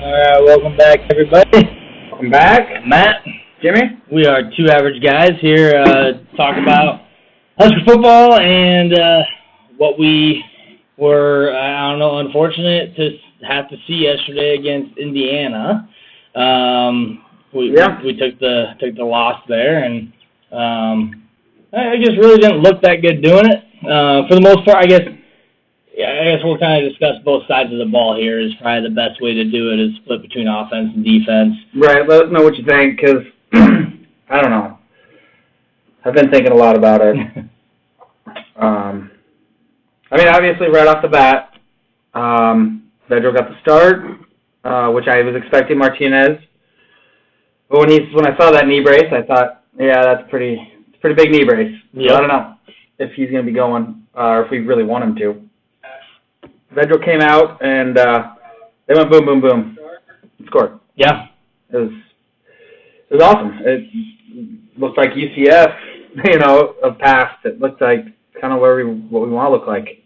Welcome back, everybody. Welcome back. Matt, Jimmy. we are two average guys here talk about Husker football and what we were, unfortunate to have to see yesterday against Indiana. We took the loss there, and I guess really didn't look that good doing it. For the most part, I guess we'll kind of discuss both sides of the ball here. Is probably the best way to do it is split between offense and defense. Right. Let us know what you think, because I don't know. I've been thinking a lot about it. Obviously, right off the bat, Vedro got the start, which I was expecting Martinez. But when I saw that knee brace, I thought, yeah, that's it's a pretty big knee brace. Yep. So I don't know if he's going to be going, or if we really want him to. Vedro came out, and they went boom, boom, boom. And scored. Yeah. It was awesome. It looked like UCF, of past. It looked like kind of what we want to look like.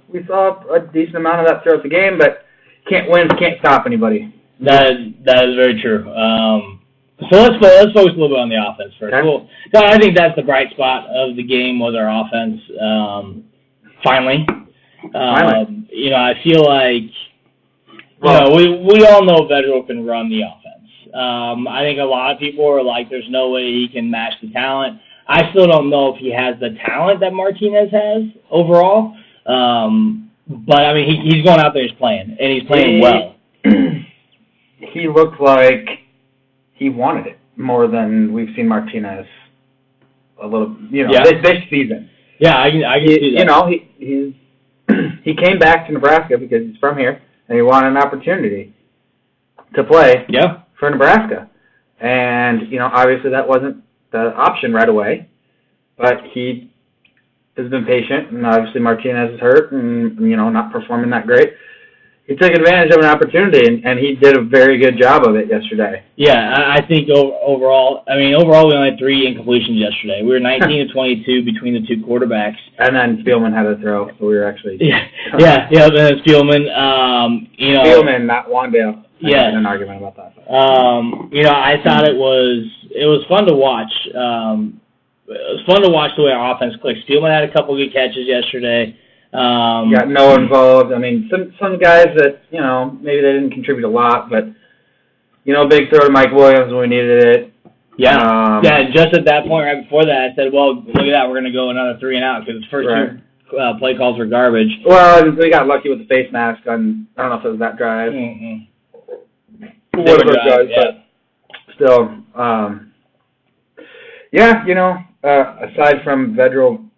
We saw a decent amount of that throughout the game, but can't can't stop anybody. That is very true. So let's focus a little bit on the offense first. Okay. Well, I think that's the bright spot of the game was our offense. Finally. I feel like we all know Vedro can run the offense. I think a lot of people are like, there's no way he can match the talent. I still don't know if he has the talent that Martinez has overall. But he's going out there, he's playing, and he's playing well. He looked like he wanted it more than we've seen Martinez a little, this season. Yeah, I can see that. He came back to Nebraska because he's from here, and he wanted an opportunity to play for Nebraska. And, obviously that wasn't the option right away, but he has been patient, and obviously Martinez is hurt and, not performing that great. He took advantage of an opportunity, and he did a very good job of it yesterday. Yeah, I think overall we only had 3 incompletions yesterday. We were 19 to 22 between the two quarterbacks. And then Spielman had a throw, so we were actually... and then Spielman, Spielman, not Wandale. Yeah. I had an argument about that. I thought it was fun to watch. It was fun to watch the way our offense clicked. Spielman had a couple good catches yesterday. Got Noah involved. Some guys that, maybe they didn't contribute a lot, but, big throw to Mike Williams when we needed it. Yeah. Just at that point, right before that, I said, well, look at that, we're going to go another 3 and out because the first two play calls were garbage. Well, we got lucky with the face mask on, I don't know if it was that drive. Mm-hmm. One of those guys, but still, aside from Vedro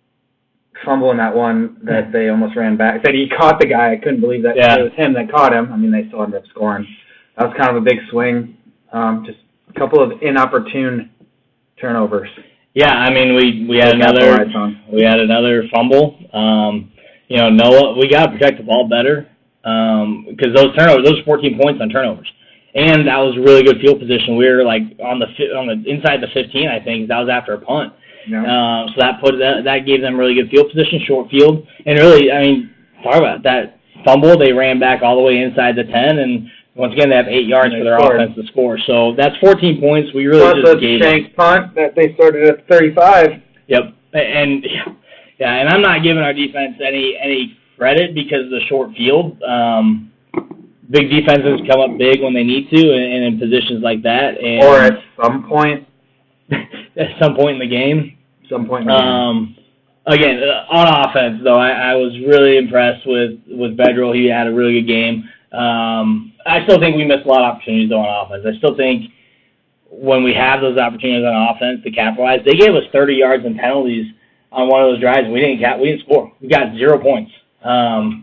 fumbling that one that they almost ran back. Said he caught the guy. I couldn't believe that it was him that caught him. They still ended up scoring. That was kind of a big swing. Just a couple of inopportune turnovers. Yeah, we had another fumble. Noah, we got to protect the ball better because those 14 points on turnovers. And that was really good field position. We were like on the inside the 15, I think. That was after a punt. Yeah. So that gave them really good field position, short field, and really, talk about that fumble. They ran back all the way inside the 10, and once again, they have 8 yards for their offense to score. So that's 14 points. We really just gave them. Shank punt that they started at 35. Yep, and I'm not giving our defense any credit because of the short field. Big defenses come up big when they need to, and in positions like that, or at some point. At some point in the game. Again, on offense, though, I was really impressed with Vedro. He had a really good game. I still think we missed a lot of opportunities, though, on offense. I still think when we have those opportunities on offense to capitalize, they gave us 30 yards and penalties on one of those drives. We didn't score. We got 0 points. And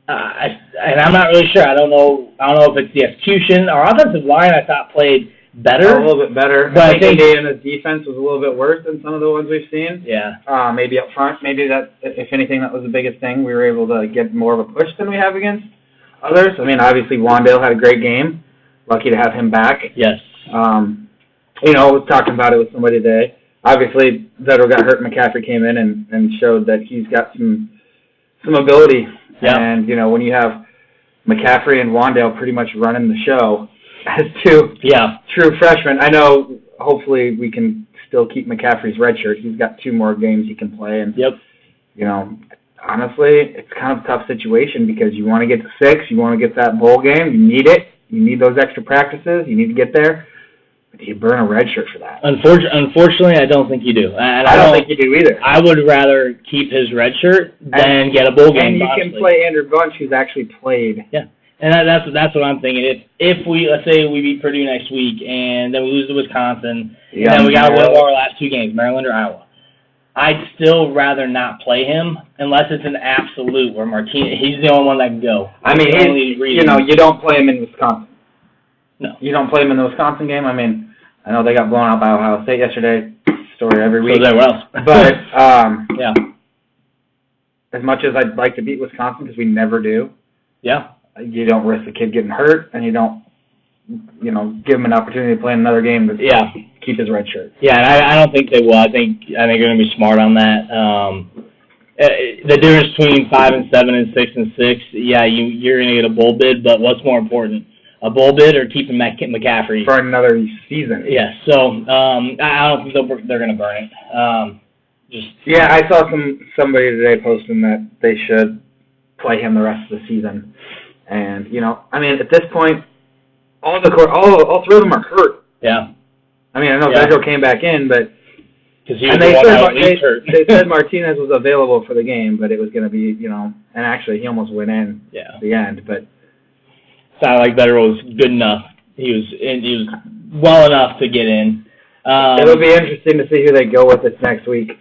I'm not really sure. I don't know if it's the execution. Our offensive line, I thought, played better. A little bit better. But I think Indiana's defense was a little bit worse than some of the ones we've seen. Yeah. Maybe up front. Maybe that, if anything, that was the biggest thing. We were able to get more of a push than we have against others. Obviously, Wandale had a great game. Lucky to have him back. Yes. I was talking about it with somebody today. Obviously, Vedro got hurt. McCaffrey came in and showed that he's got some ability. Yeah. And, when you have McCaffrey and Wandale pretty much running the show as two true freshmen. I know hopefully we can still keep McCaffrey's red shirt. He's got 2 more games he can play. And, you know, honestly, it's kind of a tough situation because you want to get to 6. You want to get that bowl game. You need it. You need those extra practices. You need to get there. But you burn a red shirt for that. Unfortunately, I don't think you do. I don't think you do either. I would rather keep his red shirt than get a bowl game. And you can play Andrew Bunch, who's actually played. Yeah, and that's what I'm thinking. If we, let's say we beat Purdue next week, and then we lose to Wisconsin, and then we got to win our last 2 games, Maryland or Iowa, I'd still rather not play him unless it's an absolute where Martinez, he's the only one that can go. I mean, you don't play him in Wisconsin. No. You don't play him in the Wisconsin game? I mean, I know they got blown out by Ohio State yesterday. Story every week. So everywhere else. But, as much as I'd like to beat Wisconsin, because we never do, you don't risk the kid getting hurt, and you don't, give him an opportunity to play in another game to keep his red shirt. Yeah, and I don't think they will. I think they're going to be smart on that. The difference between 5-7 and 6-6, you're going to get a bowl bid, but what's more important? A bowl bid or keeping McCaffrey for another season? Yes. So I don't think they're going to burn it. I saw somebody today posting that they should play him the rest of the season, and I mean at this point, all 3 of them are hurt. Yeah. I mean I know Vedral came back in, but they said Martinez was available for the game, but it was going to be and actually he almost went in at the end, but. Sounded like Vedral was good enough. He was well enough to get in. It'll be interesting to see who they go with this next week.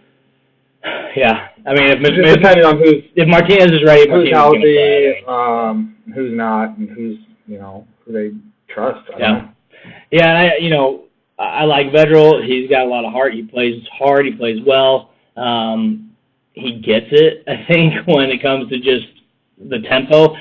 Yeah, I mean, depending on if Martinez is ready, who's healthy, who's not, and who's who they trust. I I like Vedral. He's got a lot of heart. He plays hard. He plays well. He gets it. I think when it comes to just the tempo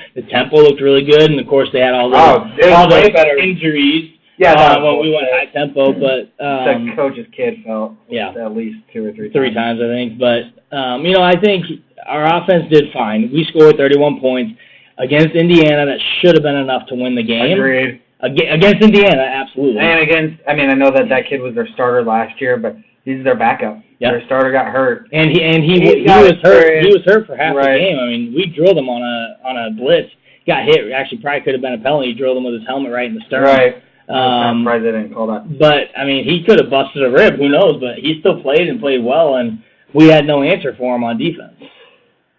looked really good, and of course they had all the injuries. Yeah, when we went high tempo, but the coach's kid felt at least 2 or 3 times. 3 times, I think. But I think our offense did fine. We scored 31 points against Indiana. That should have been enough to win the game. Agreed. Against Indiana, absolutely. And I know that kid was their starter last year, but he's their backup. Yep. Their starter got hurt, and he was hurt. He was hurt for half the game. I mean, we drilled him on a blitz. He got hit. Actually, probably could have been a penalty. He drilled him with his helmet right in the sternum. Right. I'm surprised they didn't call that. But I mean, he could have busted a rib. Who knows? But he still played and played well, and we had no answer for him on defense.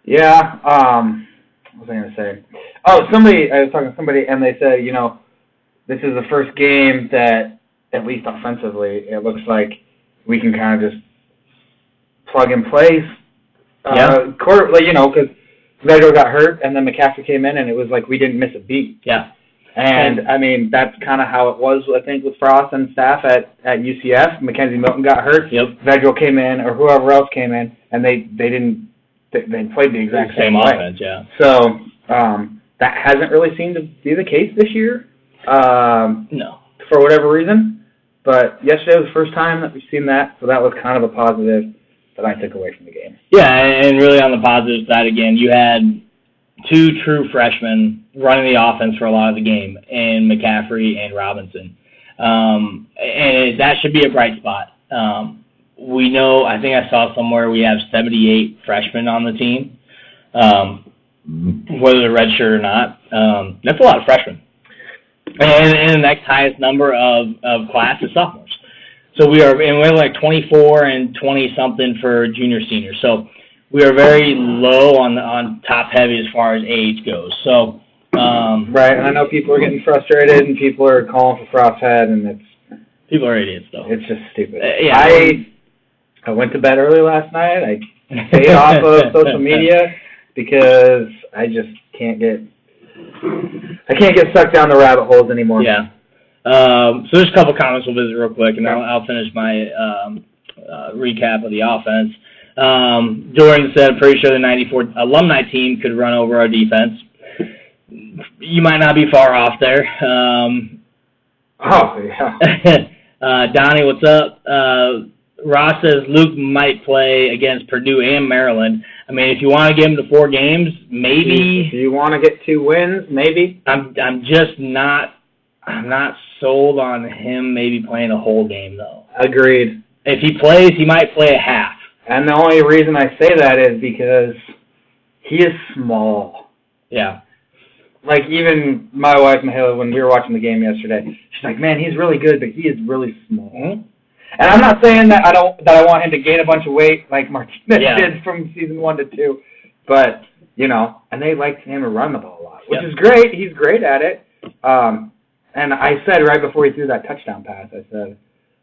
Yeah. What was I going to say? Oh, I was talking to somebody, and they said, this is the first game that, at least offensively, it looks like we can kind of just plug and play. Because Vedral got hurt, and then McCaffrey came in, and it was like we didn't miss a beat. Yeah. And I mean, that's kind of how it was, I think, with Frost and staff at UCF. Mackenzie Milton got hurt. Yep. Vedral came in, or whoever else came in, and they played the exact same way. Offense, yeah. So that hasn't really seemed to be the case this year. No. For whatever reason. But yesterday was the first time that we've seen that, so that was kind of a positive that I took away from the game. Yeah, and really on the positive side, again, you had 2 true freshmen running the offense for a lot of the game, and McCaffrey and Robinson. And that should be a bright spot. We know, I think I saw somewhere we have 78 freshmen on the team, whether they're redshirt or not. That's a lot of freshmen. And the next highest number of class is sophomores. So we're like 24 and 20-something for junior, senior. So we are very low on top heavy as far as age goes. So right, and I know people are getting frustrated and people are calling for Frosthead, and people are idiots though. It's just stupid. I went to bed early last night. I stayed off of social media because I just can't get sucked down the rabbit holes anymore. Yeah. So there's a couple comments we'll visit real quick, and I'll finish my recap of the offense. Jordan said, I'm pretty sure the 94 alumni team could run over our defense. You might not be far off there. Oh, yeah. Donnie, what's up? Ross says Luke might play against Purdue and Maryland. I mean, if you want to get him to 4 games, maybe. If you want to get 2 wins, maybe. I'm just not. I'm not sold on him maybe playing a whole game though. Agreed. If he plays, he might play a half. And the only reason I say that is because he is small. Yeah. Like, even my wife, Mahela, when we were watching the game yesterday, she's like, man, he's really good, but he is really small. Mm-hmm. And I'm not saying that I want him to gain a bunch of weight like Martinez did from season 1 to 2, but, you know, and they like him to run the ball a lot, which is great. He's great at it. And I said right before he threw that touchdown pass, I said,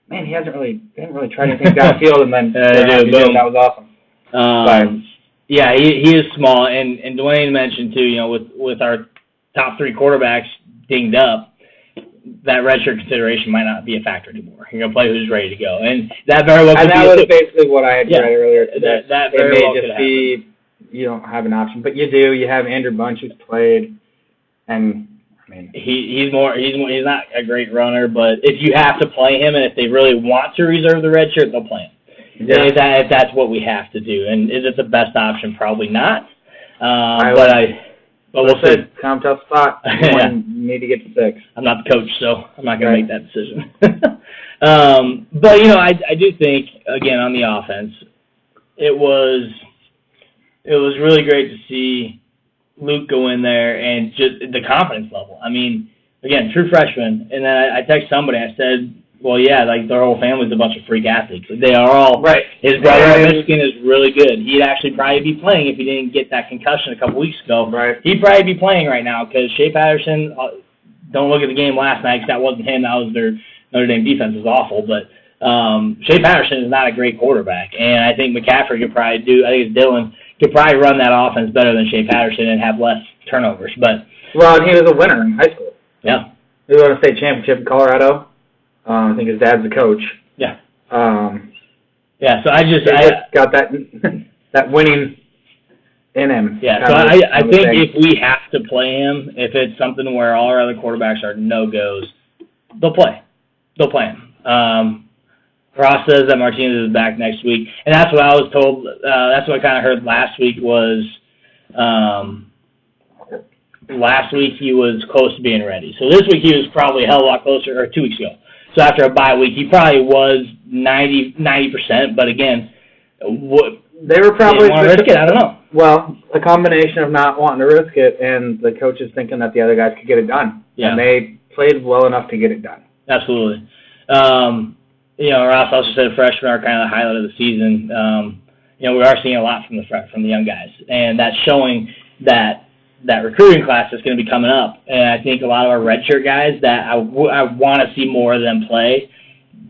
man, he hasn't really tried anything downfield, and then that was awesome. Yeah, he is small, and Dwayne mentioned too, you know, with our top 3 quarterbacks dinged up, that redshirt consideration might not be a factor anymore. You're gonna play who's ready to go, and that very well. And that was basically what I had read earlier today. That very well could happen. You don't have an option, but you do. You have Andrew Bunch who's played, and I mean he's not a great runner, but if you have to play him, and if they really want to reserve the red shirt, they'll play him. Yeah. If that's what we have to do, and is it the best option? Probably not. But we'll see. Kind of tough spot. You need to get to 6. I'm not the coach, so I'm not going to make that decision. But, you know, I do think, again, on the offense, it was really great to see Luke go in there and just the confidence level. I mean, again, true freshman. And then I texted somebody. I said, well, yeah, like their whole family's a bunch of freak athletes. They are all. Right. His brother at Michigan is really good. He'd actually probably be playing if he didn't get that concussion a couple weeks ago. Right. He'd probably be playing right now because Shea Patterson. Don't look at the game last night because that wasn't him. That was their Notre Dame defense was awful. But Shea Patterson is not a great quarterback, and I think McCaffrey could probably do. I think it's Dylan could probably run that offense better than Shea Patterson and have less turnovers. But he was a winner in high school. Yeah. He won a state championship in Colorado. I think his dad's the coach. Yeah. Yeah. So I got that winning in him. Yeah. So I think if we have to play him, if it's something where all our other quarterbacks are no-goes, they'll play. They'll play him. Ross says that Martinez is back next week, and that's what I was told. That's what I kind of heard last week was. Last week he was close to being ready. So this week he was probably a hell of a lot closer, or 2 weeks ago. So after a bye week, he probably was 90%. But again, they were probably risk it. I don't know. Well, a combination of not wanting to risk it and the coaches thinking that the other guys could get it done. Yeah. And they played well enough to get it done. Absolutely. You know, Ross also said freshmen are kind of the highlight of the season. You know, we are seeing a lot from the young guys, and that's showing that recruiting class that's going to be coming up. And I think a lot of our redshirt guys that I want to see more of them play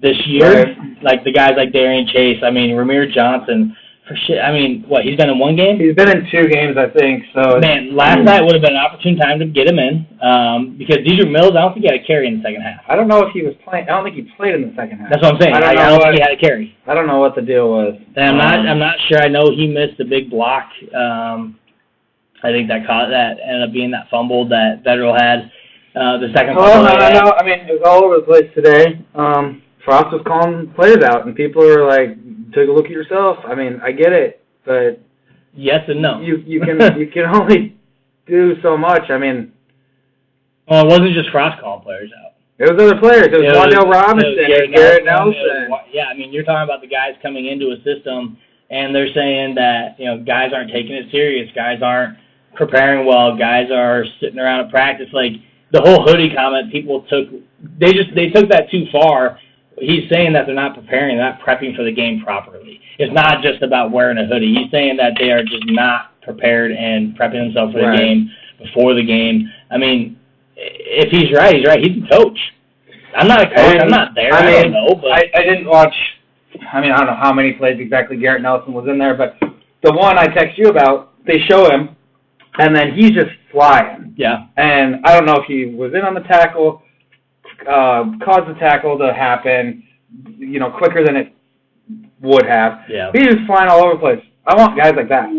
this year, right. Like the guys like Darian Chase. I mean, Ramir Johnson. I mean, what, he's been in 1 game? He's been in 2 games, I think. So man, last night would have been an opportune time to get him in because Dedrick Mills, I don't think he had a carry in the second half. I don't know if he was playing. I don't think he played in the second half. That's what I'm saying. I don't think he had a carry. I don't know what the deal was. And I'm not sure. I know he missed a big block. I think that ended up being that fumble that Federal had. The second fumble. I know. I mean, it was all over the place today. Frost was calling players out, and people are like, "Take a look at yourself." I mean, I get it, but yes and no. You can only do so much. I mean, well, it wasn't just Frost calling players out. It was other players. It was Wandale Robinson and Garrett Nelson. Yeah, I mean, you're talking about the guys coming into a system, and they're saying that guys aren't taking it serious. Guys aren't preparing well. Guys are sitting around at practice. Like the whole hoodie comment, people took that too far. He's saying that they're not preparing, they're not prepping for the game properly. It's not just about wearing a hoodie. He's saying that they are just not prepared and prepping themselves for the game before the game. I mean, if he's right, he's right. He's a coach. I'm not a coach. I'm not there. I don't know. But I didn't watch. I mean, I don't know how many plays exactly Garrett Nelson was in there, but the one I text you about, they show him, and then he's just flying. Yeah. And I don't know if he was in on the tackle, caused the tackle to happen, quicker than it would have. Yeah. He's just flying all over the place. I want guys like that.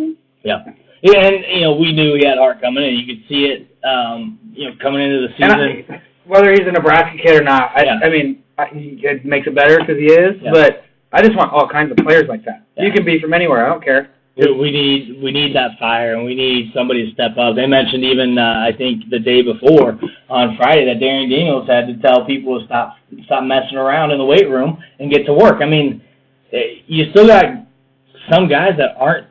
Yeah. Yeah, and we knew he had heart coming in. You could see it, coming into the season. And whether he's a Nebraska kid or not, I mean, it makes it better because he is. Yeah. But I just want all kinds of players like that. Yeah. You can be from anywhere. I don't care. We need that fire, and we need somebody to step up. They mentioned even I think the day before on Friday that Darren Daniels had to tell people to stop messing around in the weight room and get to work. I mean, you still got some guys that aren't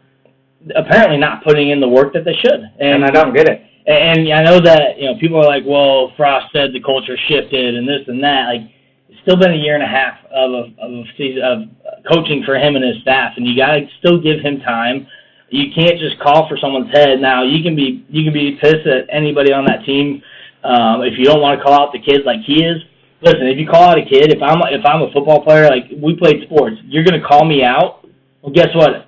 apparently not putting in the work that they should, and I don't get it. And I know that people are like, well, Frost said the culture shifted and this and that. Like, it's still been a year and a half of coaching for him and his staff, and you got to still give him time. You can't just call for someone's head. Now you can be pissed at anybody on that team if you don't want to call out the kids like he is. Listen, if you call out a kid, if I'm a football player, like we played sports, you're gonna call me out. Well, guess what?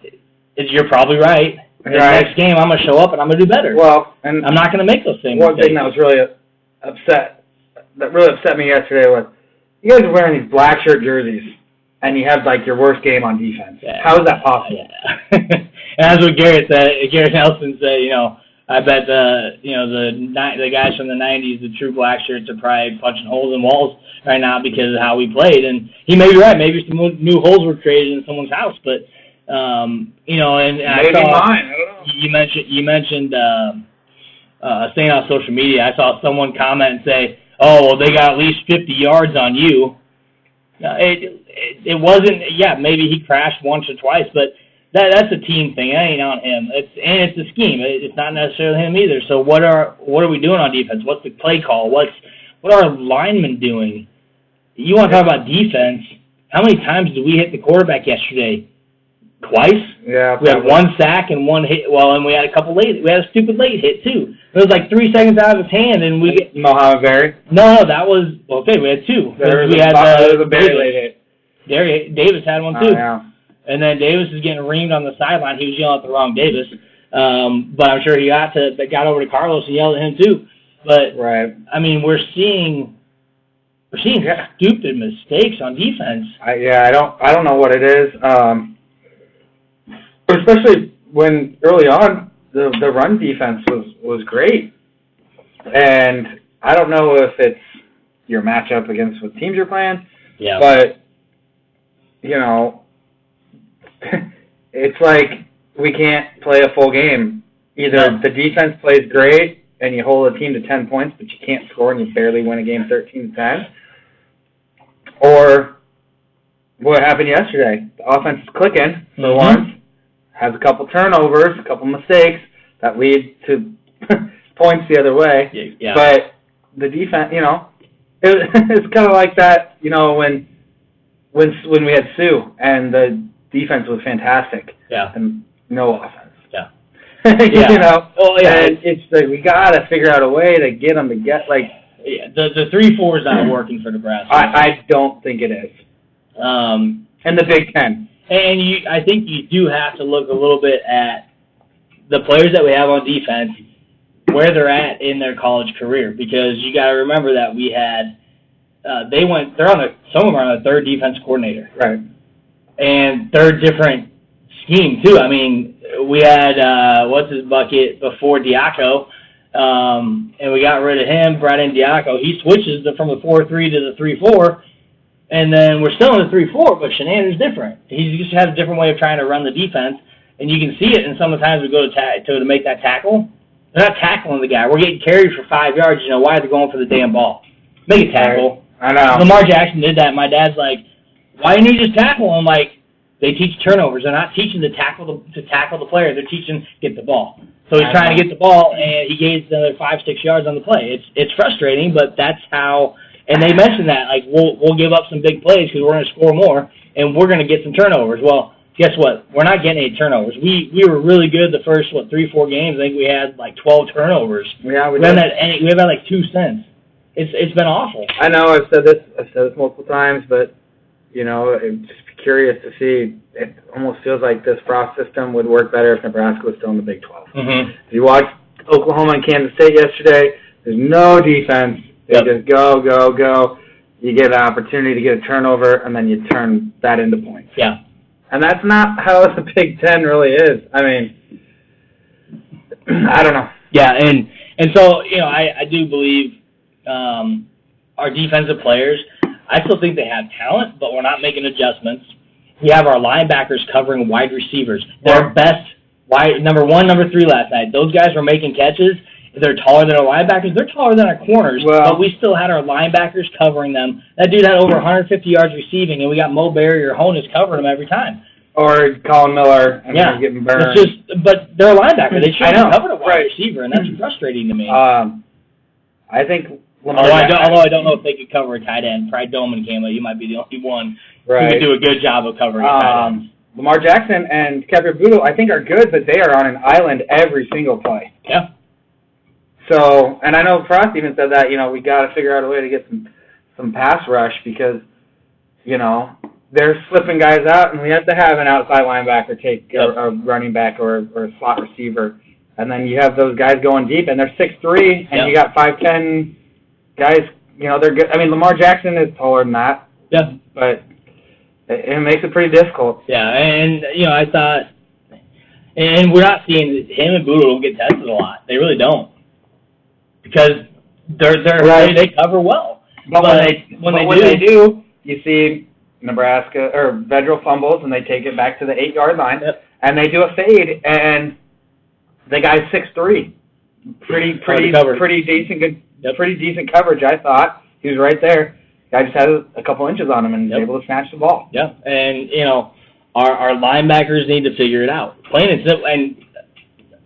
You're probably right. The next game, I'm gonna show up and I'm gonna do better. Well, and I'm not gonna make those same mistakes. One thing that was really upset me yesterday was you guys are wearing these black shirt jerseys and you have like your worst game on defense. Yeah. How is that possible? Yeah. And that's what Garrett Nelson said. I bet the guys from the '90s, the true black shirts, are probably punching holes in walls right now because of how we played. And he may be right. Maybe some new holes were created in someone's house, but. And maybe I saw, mine. I don't know. You mentioned saying on social media. I saw someone comment and say, "Oh, well, they got at least 50 yards on you." It wasn't. Yeah, maybe he crashed once or twice, but that's a team thing. That ain't on him. It's a scheme. It's not necessarily him either. So what are we doing on defense? What's the play call? What are our linemen doing? You want to talk about defense? How many times did we hit the quarterback yesterday? Twice. Yeah. We had one sack and one hit. Well, and we had a couple late. We had a stupid late hit too. It was like 3 seconds out of his hand, and we get Mohamed Berry. No, that was okay. We had two. We had a Berry late hit. Davis had one too. Oh, yeah. And then Davis is getting reamed on the sideline. He was yelling at the wrong Davis, but I'm sure he got over to Carlos and yelled at him too. But right. I mean, we're seeing stupid mistakes on defense. I don't know what it is. Especially when early on the run defense was great, and I don't know if it's your matchup against what teams you're playing. Yeah. But it's like we can't play a full game. Either the defense plays great and you hold a team to 10 points, but you can't score and you barely win a game 13-10, or what happened yesterday. The offense is clicking for once. Has a couple turnovers, a couple mistakes that lead to points the other way. Yeah. But the defense, it's kind of like that, when we had Sue and the defense was fantastic. Yeah. And no offense. Yeah. Oh yeah. And it's like we gotta figure out a way to get them to get like. Yeah. The 3-4 is not working for Nebraska. I don't think it is. And the Big Ten. And I think you do have to look a little bit at the players that we have on defense, where they're at in their college career, because you got to remember that we had some of them are on the third defense coordinator, right, and third different scheme too. I mean, we had what's his bucket before Diaco, and we got rid of him, brought in Diaco. He switches from the 4-3 to the 3-4. And then we're still in the 3-4, but Shenanigans is different. He just has a different way of trying to run the defense, and you can see it. And sometimes we go to make that tackle. They're not tackling the guy. We're getting carried for 5 yards. Why are they going for the damn ball? Make a tackle. I know. Lamar Jackson did that. My dad's like, why didn't you just tackle him? Like, they teach turnovers. They're not teaching to tackle the player. They're teaching get the ball. So he's trying to get the ball, and he gains another 5-6 yards on the play. It's frustrating, but that's how. And they mentioned that, like, we'll give up some big plays because we're going to score more, and we're going to get some turnovers. Well, guess what? We're not getting any turnovers. We were really good the first, 3-4 games. I think we had, 12 turnovers. Yeah, we haven't had 2 cents. It's been awful. I know. I've said this multiple times, but, I'm just curious to see. It almost feels like this Frost system would work better if Nebraska was still in the Big 12. Mm-hmm. If you watched Oklahoma and Kansas State yesterday, there's no defense. They just go, go, go. You get an opportunity to get a turnover, and then you turn that into points. Yeah. And that's not how the Big Ten really is. I mean, I don't know. Yeah, and so, I do believe our defensive players, I still think they have talent, but we're not making adjustments. we have our linebackers covering wide receivers. Their best number 1, number 3 last night. Those guys were making catches. They're taller than our linebackers. They're taller than our corners, but we still had our linebackers covering them. That dude had over 150 yards receiving, and we got Mo Berry or Honus covering him every time. Or Colin Miller, and he's getting burned. But they're a linebacker. They should have covered a wide receiver, and that's frustrating to me. I think although I don't know if they could cover a tight end. Pride Doman came out. You might be the only one who could do a good job of covering a tight end. Lamar Jackson and Kevin Boodle, I think, are good, but they are on an island every single play. Yeah. So, and I know Frost even said that, we got to figure out a way to get some pass rush because, they're slipping guys out, and we have to have an outside linebacker take a running back or a slot receiver. And then you have those guys going deep, and they're 6'3", and you got 5'10" guys. They're good. I mean, Lamar Jackson is taller than that. Yeah. But it makes it pretty difficult. Yeah, and, I thought, and we're not seeing him and Boodle don't get tested a lot. They really don't. Because they cover well. But when they do, you see Nebraska or Vedral fumbles, and they take it back to the 8-yard line, and they do a fade, and the guy's 6'3", pretty decent coverage. I thought he was right there. Guy just had a couple inches on him and was able to snatch the ball. Yeah, and our linebackers need to figure it out. Plain and simple. And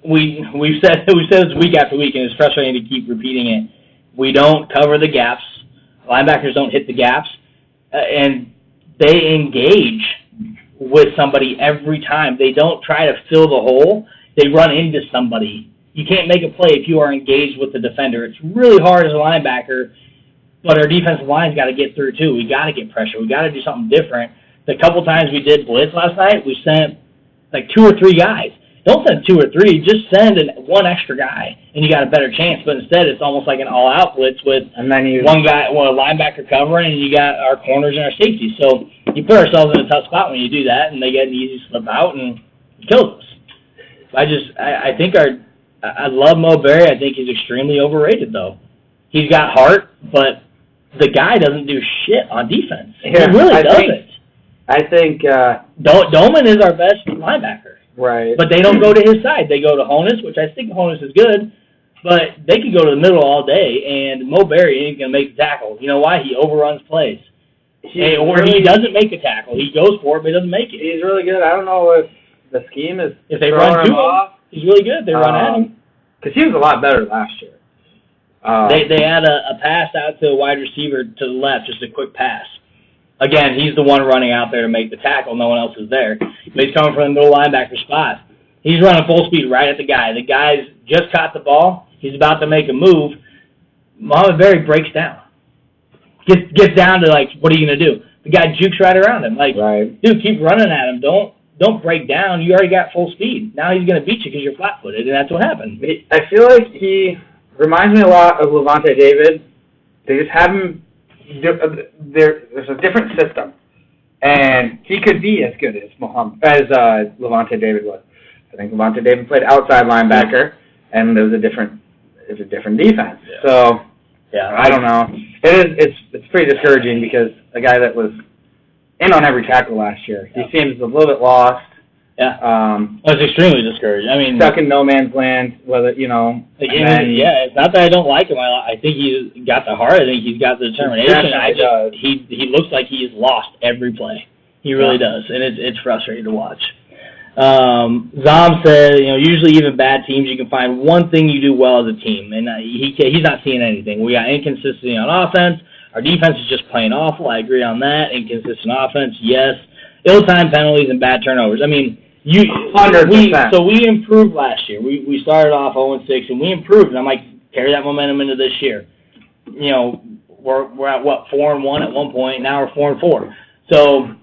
we've said this week after week, and it's frustrating to keep repeating it. We don't cover the gaps. Linebackers don't hit the gaps, and they engage with somebody every time. They don't try to fill the hole. They run into somebody. You can't make a play if you are engaged with the defender. It's really hard as a linebacker, but our defensive line's got to get through too. We got to get pressure. We got to do something different. The couple times we did blitz last night, we sent like 2 or 3 guys. Don't send 2 or 3. Just send one extra guy, and you got a better chance. But instead, it's almost like an all-out blitz with a linebacker covering, and you got our corners and our safeties. So you put ourselves in a tough spot when you do that, and they get an easy slip out, and it kills us. I think I love Mo Berry. I think he's extremely overrated, though. He's got heart, but the guy doesn't do shit on defense. Yeah, he really doesn't. I think Doman is our best linebacker. Right. But they don't go to his side. They go to Honus, which I think Honus is good, but they could go to the middle all day, and Mo Berry ain't going to make the tackle. You know why? He overruns plays. He doesn't make a tackle. He goes for it, but he doesn't make it. He's really good. I don't know if the scheme is if they run to him, he's really good. They run at him. Because he was a lot better last year. They had a pass out to a wide receiver to the left, just a quick pass. Again, he's the one running out there to make the tackle. No one else is there. But he's coming from the middle linebacker spot. He's running full speed right at the guy. The guy's just caught the ball. He's about to make a move. Muhammad Berry breaks down. Gets down to, what are you going to do? The guy jukes right around him. Dude, keep running at him. Don't break down. You already got full speed. Now he's going to beat you because you're flat-footed, and that's what happened. I feel like he reminds me a lot of Levante David. They just have him. There's a different system, and he could be as good as Levante David was. I think Levante David played outside linebacker, and it was a different defense. Yeah. So I don't know. It's pretty discouraging because a guy that was in on every tackle last year, he seems a little bit lost. Yeah. It's extremely discouraging. I mean, stuck in no man's land. It's not that I don't like him. I think he's got the heart. I think he's got the determination. He looks like he's lost every play. He really does, and it's frustrating to watch. Zom said, usually even bad teams, you can find one thing you do well as a team, and he's not seeing anything. We got inconsistency on offense. Our defense is just playing awful. I agree on that. Inconsistent offense, yes. Ill-timed penalties and bad turnovers. I mean, 100%. So we improved last year. We started off 0-6, and we improved. And I'm like, carry that momentum into this year. We're at 4-1 at one point. Now we're 4-4. So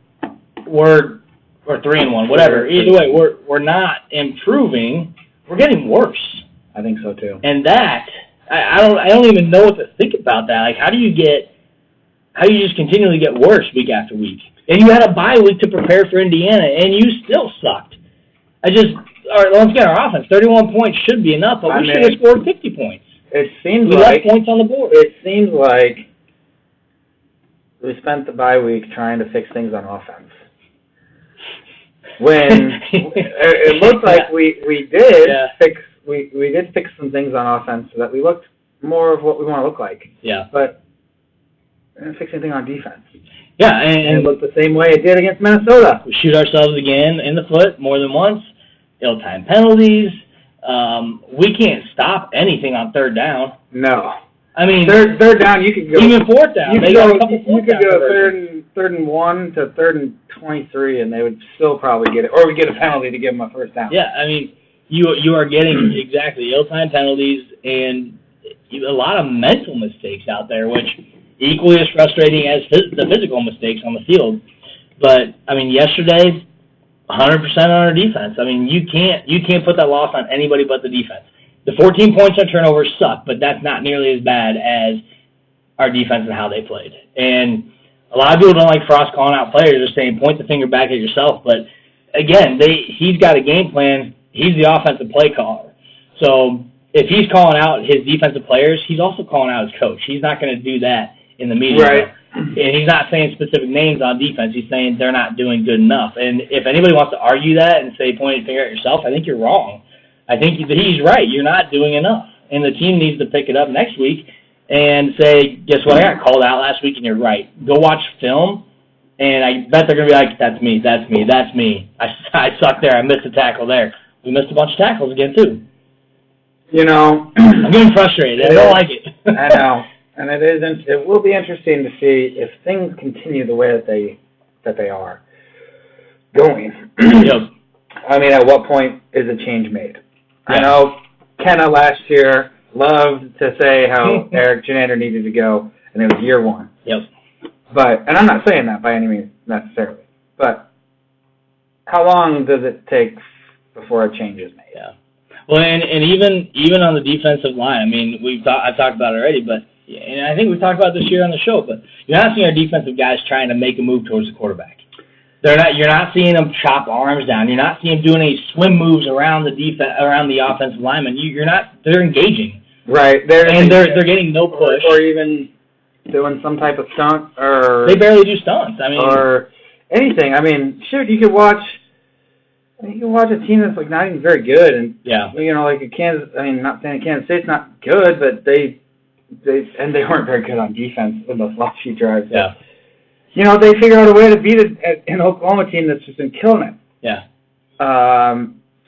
we're 3-1. Whatever. Either way, we're not improving. We're getting worse. I think so too. And that I don't even know what to think about that. How do you just continually get worse week after week? And you had a bye week to prepare for Indiana, and you still sucked. All right, once again, our offense, 31 points should be enough, but we should have scored 50 points. We left points on the board. It seems like we spent the bye week trying to fix things on offense. when it looked like we did fix some things on offense so that we looked more of what we want to look like. Yeah. But we didn't fix anything on defense. Yeah, and it looked the same way it did against Minnesota. We shoot ourselves again in the foot more than once. Ill-timed penalties. We can't stop anything on third down. No. I mean, third down, you could go. Even fourth down. You could go third and 1 to third and 23, and they would still probably get it. Or we get a penalty to give them a first down. Yeah, I mean, you are getting exactly ill-timed penalties and a lot of mental mistakes out there, which equally as frustrating as the physical mistakes on the field. But, I mean, yesterday, 100% on our defense. I mean, you can't put that loss on anybody but the defense. The 14 points on turnovers suck, but that's not nearly as bad as our defense and how they played. And a lot of people don't like Frost calling out players or saying point the finger back at yourself. But, again, he's got a game plan. He's the offensive play caller. So if he's calling out his defensive players, he's also calling out his coach. He's not going to do that in the media. Right. And he's not saying specific names on defense. He's saying they're not doing good enough. And if anybody wants to argue that and say point the finger at yourself, I think you're wrong. I think he's right. You're not doing enough. And the team needs to pick it up next week and say, guess what? I got called out last week, and you're right. Go watch film, and I bet they're going to be like, that's me. I suck there. I missed a tackle there. We missed a bunch of tackles again, too. You know. I'm getting frustrated. I don't like it. I know. And it will be interesting to see if things continue the way that they are going. Yep. I mean, at what point is a change made? Yeah. I know Kenna last year loved to say how Eric Janander needed to go, and it was year one. Yep. And I'm not saying that by any means necessarily, but how long does it take before a change is made? Yeah. Well, and even on the defensive line, I mean, I've talked about it already, but and I think we talked about this year on the show, but you're not seeing our defensive guys trying to make a move towards the quarterback. You're not seeing them chop arms down. You're not seeing them doing any swim moves around the offensive lineman. They're engaging. Right. They're getting no push. Or even doing some type of stunt or they barely do stunts. I mean, or anything. I mean, shoot, you could watch a team that's like not even very good, and like a Kansas. I mean, not saying Kansas State's not good, but they weren't very good on defense in those last few drives. Yeah. They figure out a way to beat an Oklahoma team that's just been killing it. Yeah.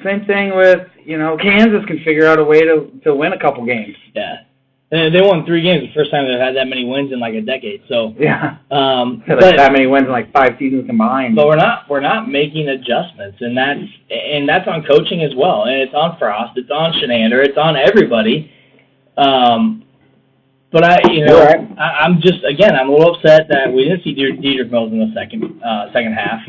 Same thing with, Kansas can figure out a way to win a couple games. Yeah. They won 3 games the first time they've had that many wins in like a decade. So yeah. That many wins in like 5 seasons combined. But we're not making adjustments, and that's on coaching as well, and it's on Frost, it's on Shenander, it's on everybody. But I'm a little upset that we didn't see Dedrick Mills in the second half.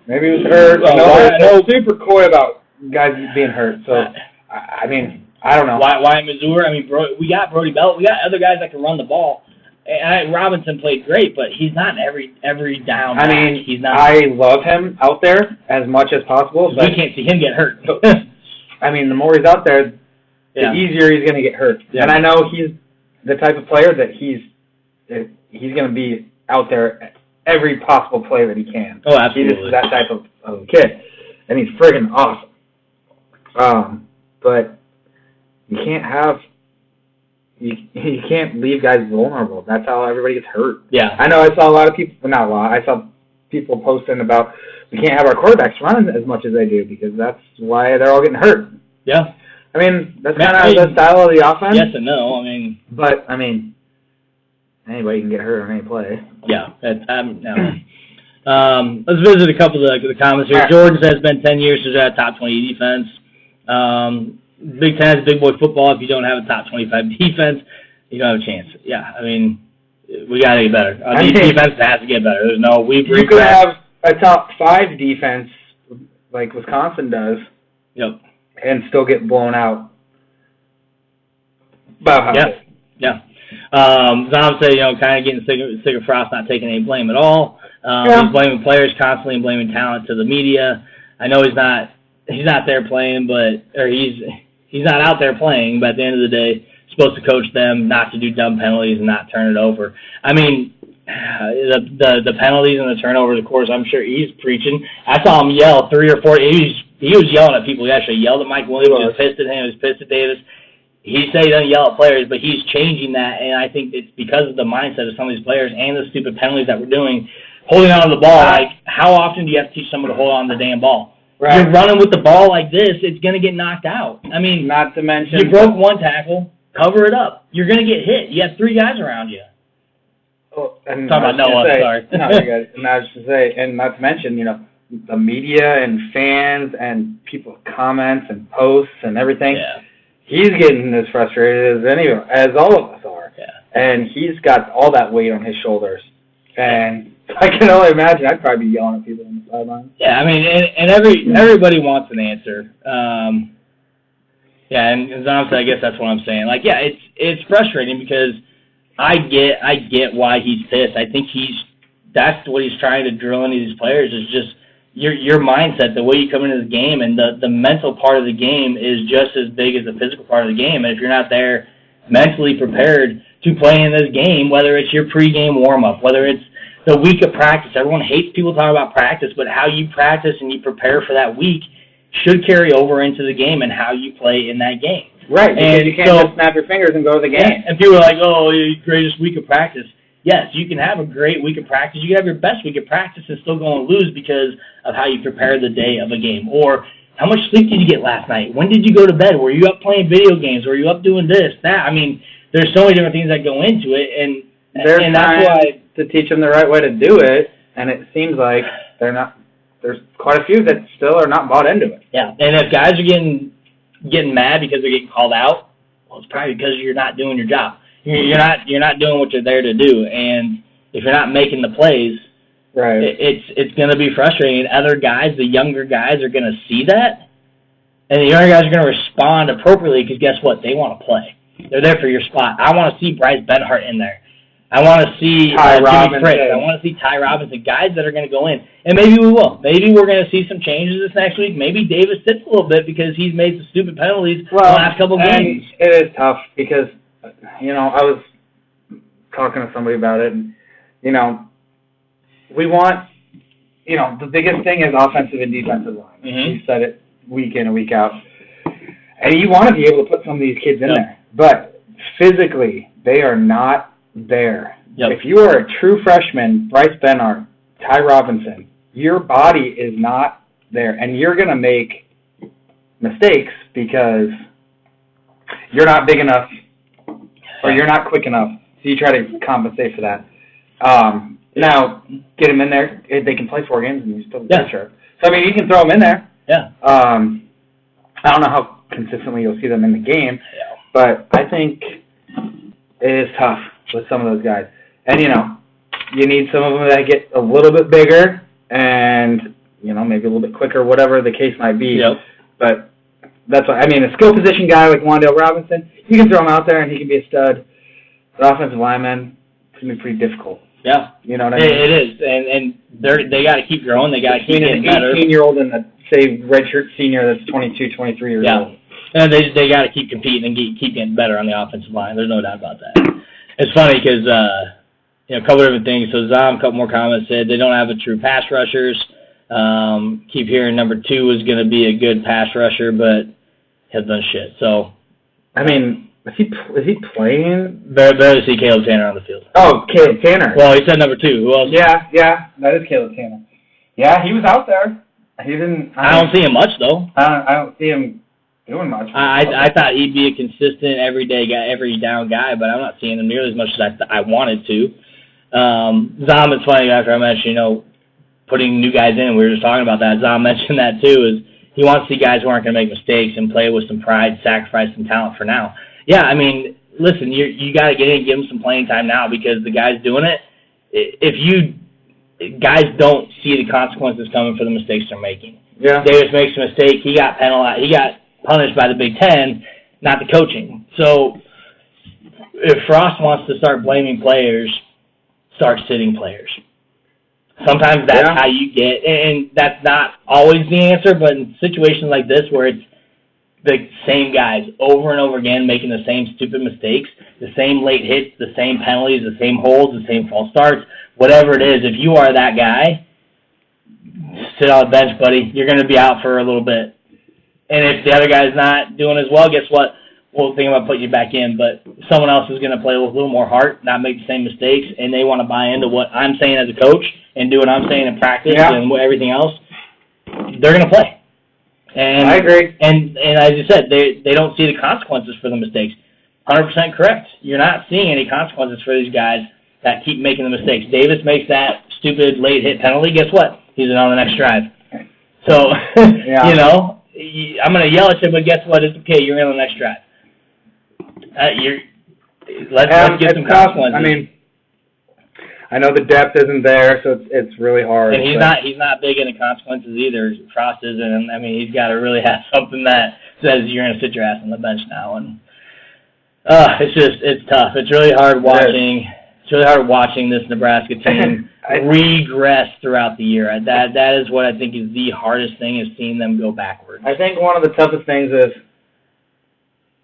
Maybe he was hurt. I know super coy about guys being hurt. So I mean, I don't know. Why Mazur? I mean, we got Brody Belt. We got other guys that can run the ball. And Robinson played great, but he's not every down. I mean, he's not. I love him out there as much as possible. But we can't see him get hurt. I mean, the more he's out there, the easier he's going to get hurt. Yeah. And I know he's the type of player that he's going to be out there every possible play that he can. Oh, absolutely. He's that type of kid, and he's friggin' awesome. But you can't leave guys vulnerable. That's how everybody gets hurt. Yeah. I know I saw a lot of people, not a lot, I saw people posting about we can't have our quarterbacks run as much as they do because that's why they're all getting hurt. Yeah. I mean, that's kind of the style of the offense. Yes and no. But, anybody can get hurt on any play. Yeah. No. Let's visit a couple of the comments here. Right. Jordan says it's been 10 years since we had a top 20 defense. Big 10 is big boy football. If you don't have a top 25 defense, you don't have a chance. Yeah, we got to get better. Defense has to get better. You could have a top 5 defense like Wisconsin does. Yep. And still get blown out. Yeah. Zom said, kind of getting sick of Frost not taking any blame at all. He's blaming players constantly and blaming talent to the media. I know he's not there playing, he's not out there playing, but at the end of the day, he's supposed to coach them not to do dumb penalties and not turn it over. I mean, the penalties and the turnovers, of course, I'm sure he's preaching. I saw him yell 3 or 4. He was yelling at people yesterday. He yelled at Mike Williams. He was pissed at him. He was pissed at Davis. He said he doesn't yell at players, but he's changing that, and I think it's because of the mindset of some of these players and the stupid penalties that we're doing. Holding on to the ball, like, how often do you have to teach someone to hold on to the damn ball? Right. You're running with the ball like this, it's going to get knocked out. I mean, not to mention, you broke one tackle, cover it up. You're going to get hit. You have 3 guys around you. Oh, and talking about Noah, sorry. No, you got it. And I was just say, and not to mention, the media and fans and people's comments and posts and everything. Yeah. He's getting as frustrated as all of us are. Yeah. And he's got all that weight on his shoulders. And I can only imagine I'd probably be yelling at people on the sidelines. Yeah, I mean, and everybody wants an answer. Yeah, and honestly, I guess that's what I'm saying. Like, yeah, it's frustrating because I get why he's pissed. I think that's what he's trying to drill into these players is just your mindset, the way you come into the game, and the mental part of the game is just as big as the physical part of the game. And if you're not there mentally prepared to play in this game, whether it's your pregame warm-up, whether it's the week of practice. Everyone hates people talking about practice, but how you practice and you prepare for that week should carry over into the game and how you play in that game. Right, because you can't just snap your fingers and go to the game. Yeah, and people are like, oh, your greatest week of practice. Yes, you can have a great week of practice. You can have your best week of practice and still go and lose because of how you prepare the day of a game. Or how much sleep did you get last night? When did you go to bed? Were you up playing video games? Were you up doing this, that? I mean, there's so many different things that go into it, and that's why to teach them the right way to do it, and it seems like they're not. There's quite a few that still are not bought into it. Yeah, and if guys are getting mad because they're getting called out, well, it's probably because you're not doing your job. You're not doing what you're there to do, and if you're not making the plays, right, it's going to be frustrating. Other guys, the younger guys, are going to see that, and the younger guys are going to respond appropriately because guess what? They want to play. They're there for your spot. I want to see Bryce Benhart in there. I want to see Jimmy Fritz. I want to see Ty Robinson, guys that are going to go in. And maybe we will. Maybe we're going to see some changes this next week. Maybe Davis sits a little bit because he's made some stupid penalties the last couple of games. It is tough because, I was talking to somebody about it, and, we want, the biggest thing is offensive and defensive line. Mm-hmm. You said it week in and week out. And you want to be able to put some of these kids in there. But physically, they are not there. Yep. If you are a true freshman, Bryce Benhart, Ty Robinson, your body is not there. And you're going to make mistakes because you're not big enough or you're not quick enough. So you try to compensate for that. Now, get them in there. They can play 4 games and you still get sure. So, you can throw them in there. Yeah. I don't know how consistently you'll see them in the game, but I think it is tough with some of those guys. And, you need some of them that get a little bit bigger and, maybe a little bit quicker, whatever the case might be. Yep. But that's why, a skill position guy like Wandale Robinson, you can throw him out there and he can be a stud. The offensive lineman, it's going to be pretty difficult. Yeah. You know what I mean? It is. And they got to keep growing. They got to keep getting better. Between an 18-year-old and a, say, redshirt senior that's 22, 23 years old. And they got to keep competing and keep getting better on the offensive line. There's no doubt about that. It's funny because, a couple of different things. So Zom, a couple more comments, said they don't have a true pass rushers. Keep hearing number 2 is going to be a good pass rusher, but has done shit. So, is he playing? Barely see Caleb Tanner on the field. Oh, Caleb Tanner. Well, he said number 2. Who else? Yeah, that is Caleb Tanner. Yeah, he was out there. He didn't. I don't see him much though. I don't see him doing much. I thought he'd be a consistent, everyday guy, every down guy, but I'm not seeing him nearly as much as I wanted to. Zom, it's funny after I mentioned, putting new guys in. We were just talking about that. Zom mentioned that too. Is he wants to see guys who aren't going to make mistakes and play with some pride, sacrifice some talent for now. Yeah, listen, you got to get in and give them some playing time now because the guys doing it. Guys don't see the consequences coming for the mistakes they're making. Yeah. Davis makes a mistake. He got penalized. He got punished by the Big Ten, not the coaching. So if Frost wants to start blaming players, start sitting players. Sometimes that's how you get, and that's not always the answer, but in situations like this where it's the same guys over and over again making the same stupid mistakes, the same late hits, the same penalties, the same holds, the same false starts, whatever it is, if you are that guy, sit on the bench, buddy. You're going to be out for a little bit. And if the other guy's not doing as well, guess what? We'll think about putting you back in, but someone else is going to play with a little more heart, not make the same mistakes, and they want to buy into what I'm saying as a coach and do what I'm saying in practice and everything else. They're going to play. And I agree. And as you said, they don't see the consequences for the mistakes. 100% correct. You're not seeing any consequences for these guys that keep making the mistakes. Davis makes that stupid late hit penalty. Guess what? He's on the next drive. So, you know, I'm going to yell at you, but guess what? It's okay. You're in the next drive. Let's get some consequences. I mean, I know the depth isn't there, so it's really hard. And he's not big into consequences either. Frost isn't. I mean, he's got to really have something that says you're going to sit your ass on the bench now. And it's tough. It's really hard watching. It's really hard watching this Nebraska team regress throughout the year. That is what I think is the hardest thing, is seeing them go backwards. I think one of the toughest things is,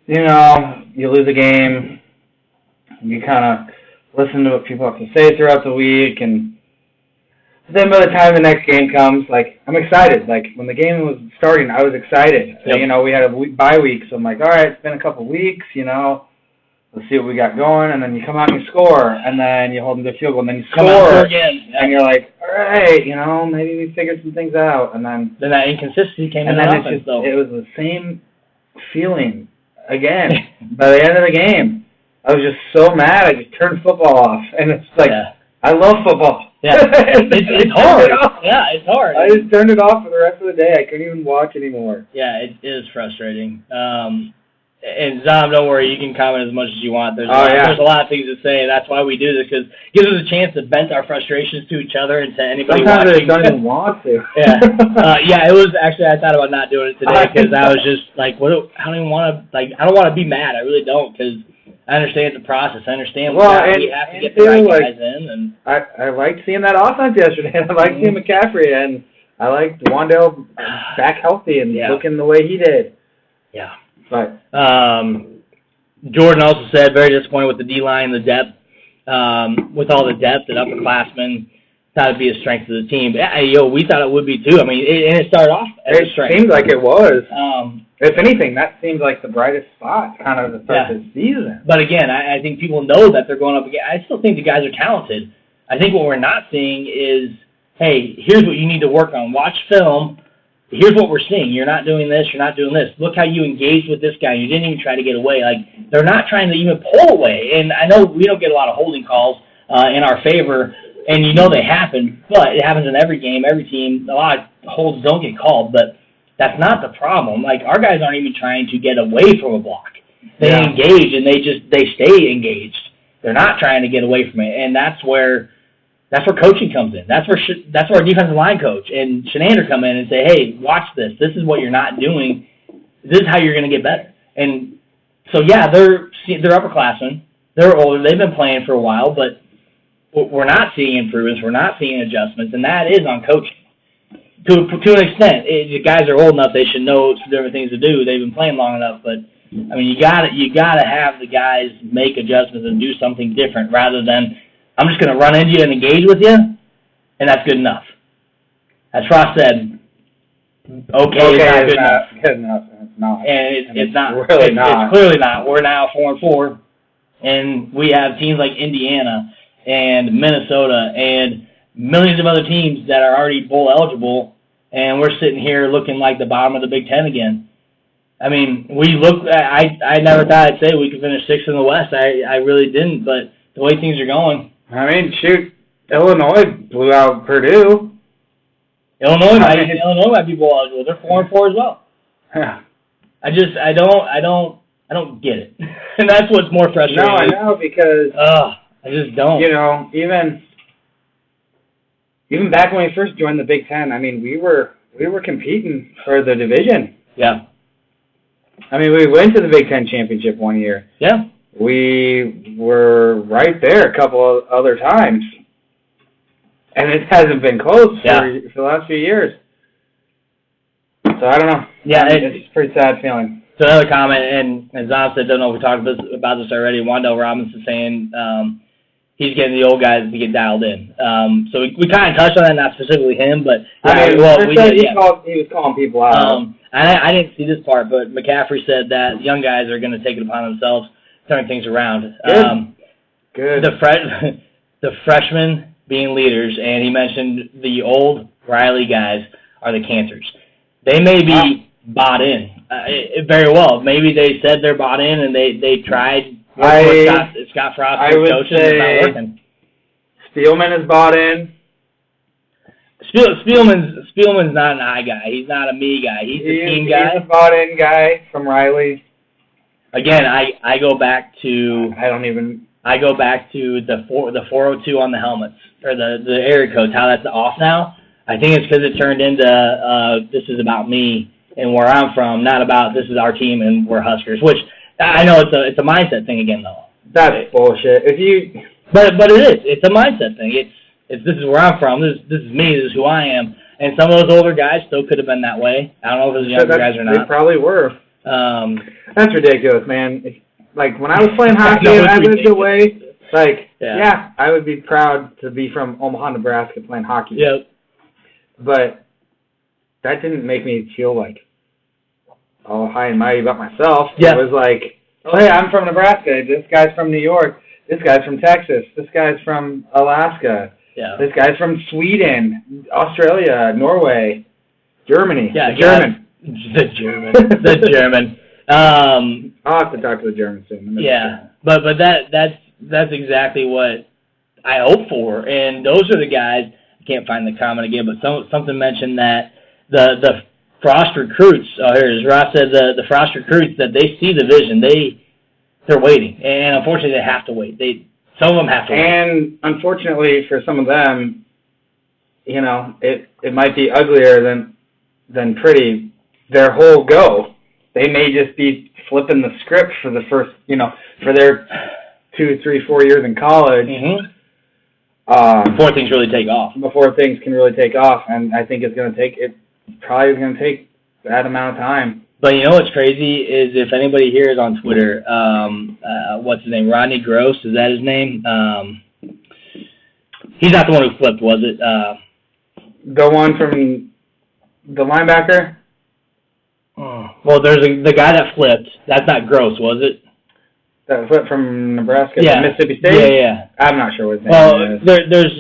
you know, you lose a game, you kind of listen to what people have to say throughout the week, and then by the time the next game comes, like, I'm excited. Like, when the game was starting, I was excited. Yep. You know, we had a bye week, so I'm like, all right, it's been a couple weeks, you know, let's see what we got going, and then you come out and you score, and then you hold them to a field goal, and then you score again, and you're like, all right, you know, maybe we figured some things out, and then that inconsistency came in the offense, though. It was the same feeling again by the end of the game. I was just so mad, I just turned football off, and it's like, I love football. Yeah, it's hard. Yeah, it's hard. I just turned it off for the rest of the day. I couldn't even watch anymore. Yeah, it is frustrating. And Zom, don't worry, you can comment as much as you want. There's a lot of things to say, and that's why we do this, because it gives us a chance to vent our frustrations to each other and to anybody Sometimes watching. I don't even want to. It was actually, I thought about not doing it today, because I was just like, I don't want to be mad. I really don't, because I understand the process. I understand we have to get the right guys in. And I liked seeing that offense yesterday. I liked seeing McCaffrey, and I liked Wandale back healthy and looking the way he did. Yeah. But Jordan also said, very disappointed with the D-line, the depth. With all the depth and upperclassmen, thought it'd be a strength of the team. We thought it would be too. I mean, it started off as a strength. It seemed like it was. If anything, that seemed like the brightest spot kind of to start the season. But again, I think people know that they're going up against. I still think the guys are talented. I think what we're not seeing is, hey, here's what you need to work on. Watch film. Here's what we're seeing. You're not doing this. You're not doing this. Look how you engaged with this guy. You didn't even try to get away. Like, they're not trying to even pull away. And I know we don't get a lot of holding calls in our favor, and you know they happen, but it happens in every game, every team. A lot of holds don't get called, but that's not the problem. Like, our guys aren't even trying to get away from a block. They engage, and they stay engaged. They're not trying to get away from it, and that's where coaching comes in. That's where our defensive line coach and Shenander come in and say, hey, watch this. This is what you're not doing. This is how you're going to get better. And so, they're upperclassmen. They're older. They've been playing for a while, but we're not seeing improvements. We're not seeing adjustments, and that is on coaching. To an extent, the guys are old enough; they should know different things to do. They've been playing long enough, but I mean, you gotta have the guys make adjustments and do something different rather than I'm just going to run into you and engage with you, and that's good enough. As Frost said, okay is not good enough. It's not. And it's not. Really not. It's clearly not. We're now 4-4, and we have teams like Indiana and Minnesota and millions of other teams that are already bowl eligible, and we're sitting here looking like the bottom of the Big Ten again. I mean, I never thought I'd say we could finish 6th in the West. I really didn't, but the way things are going. I mean, shoot, Illinois blew out Purdue. Illinois might be bowl eligible. They're 4-4 as well. Yeah. I don't get it, and that's what's more frustrating. No, I know, because I just don't. You know, even back when we first joined the Big Ten, I mean, we were competing for the division. Yeah. I mean, we went to the Big Ten championship one year. Yeah. We were right there a couple of other times, and it hasn't been close for the last few years. So I don't know. Yeah, it's a pretty sad feeling. So another comment, and as Zon said, don't know if we talked about this already. Wandale Robinson saying he's getting the old guys to get dialed in. So we kind of touched on that, not specifically him, but he was calling people out. I didn't see this part, but McCaffrey said that young guys are going to take it upon themselves, turn things around. Good. The freshmen being leaders, and he mentioned the old Riley guys are the cancers. They may be bought in, very well. Maybe they said they're bought in, and they tried. Scott Frost coaching, it's not working. Spielman is bought in. Spielman's not an I guy. He's not a me guy. He's a team guy. He's a bought-in guy from Riley. Again, I go back to the 402 on the helmets or the area codes. How that's off now. I think it's because it turned into this is about me and where I'm from, not about this is our team and we're Huskers. Which I know it's a mindset thing again though. That's bullshit. But it is. It's a mindset thing. It's this is where I'm from. This is me. This is who I am. And some of those older guys still could have been that way. I don't know if it was younger guys or not. They probably were. That's ridiculous, man. Like when I was playing hockey and I lived away, I would be proud to be from Omaha, Nebraska, playing hockey. Yep. But that didn't make me feel like all high and mighty about myself. Yeah. It was like, oh, hey, I'm from Nebraska. This guy's from New York. This guy's from Texas. This guy's from Alaska. Yeah. This guy's from Sweden, Australia, Norway, Germany. Yeah, The German. I'll have to talk to the German soon. Yeah, but that's exactly what I hope for. And those are the guys. I can't find the comment again, but something mentioned that the Frost recruits. Oh, here it is. Ross said the Frost recruits that they see the vision. They're waiting, and unfortunately they have to wait. Some of them have to wait. And unfortunately for some of them, it might be uglier than pretty. Their whole go. They may just be flipping the script for the first, for their 2, 3, 4 years in college. Mm-hmm. Before things really take off. Before things can really take off, and I think it's probably going to take that amount of time. But you know what's crazy is if anybody here is on Twitter, what's his name? Rodney Gross, is that his name? He's not the one who flipped, was it? The one from the linebacker? Well, there's the guy that flipped. That's not Gross, was it? That flipped from Nebraska to Mississippi State? Yeah. I'm not sure what his name is. There's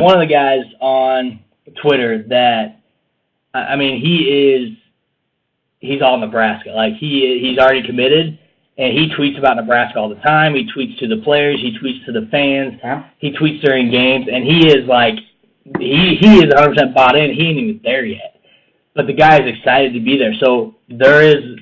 one of the guys on Twitter that, I mean, he's all Nebraska. Like, he's already committed, and he tweets about Nebraska all the time. He tweets to the players. He tweets to the fans. Huh? He tweets during games, and he is like, he is 100% bought in. He ain't even there yet. But the guy is excited to be there. So there is,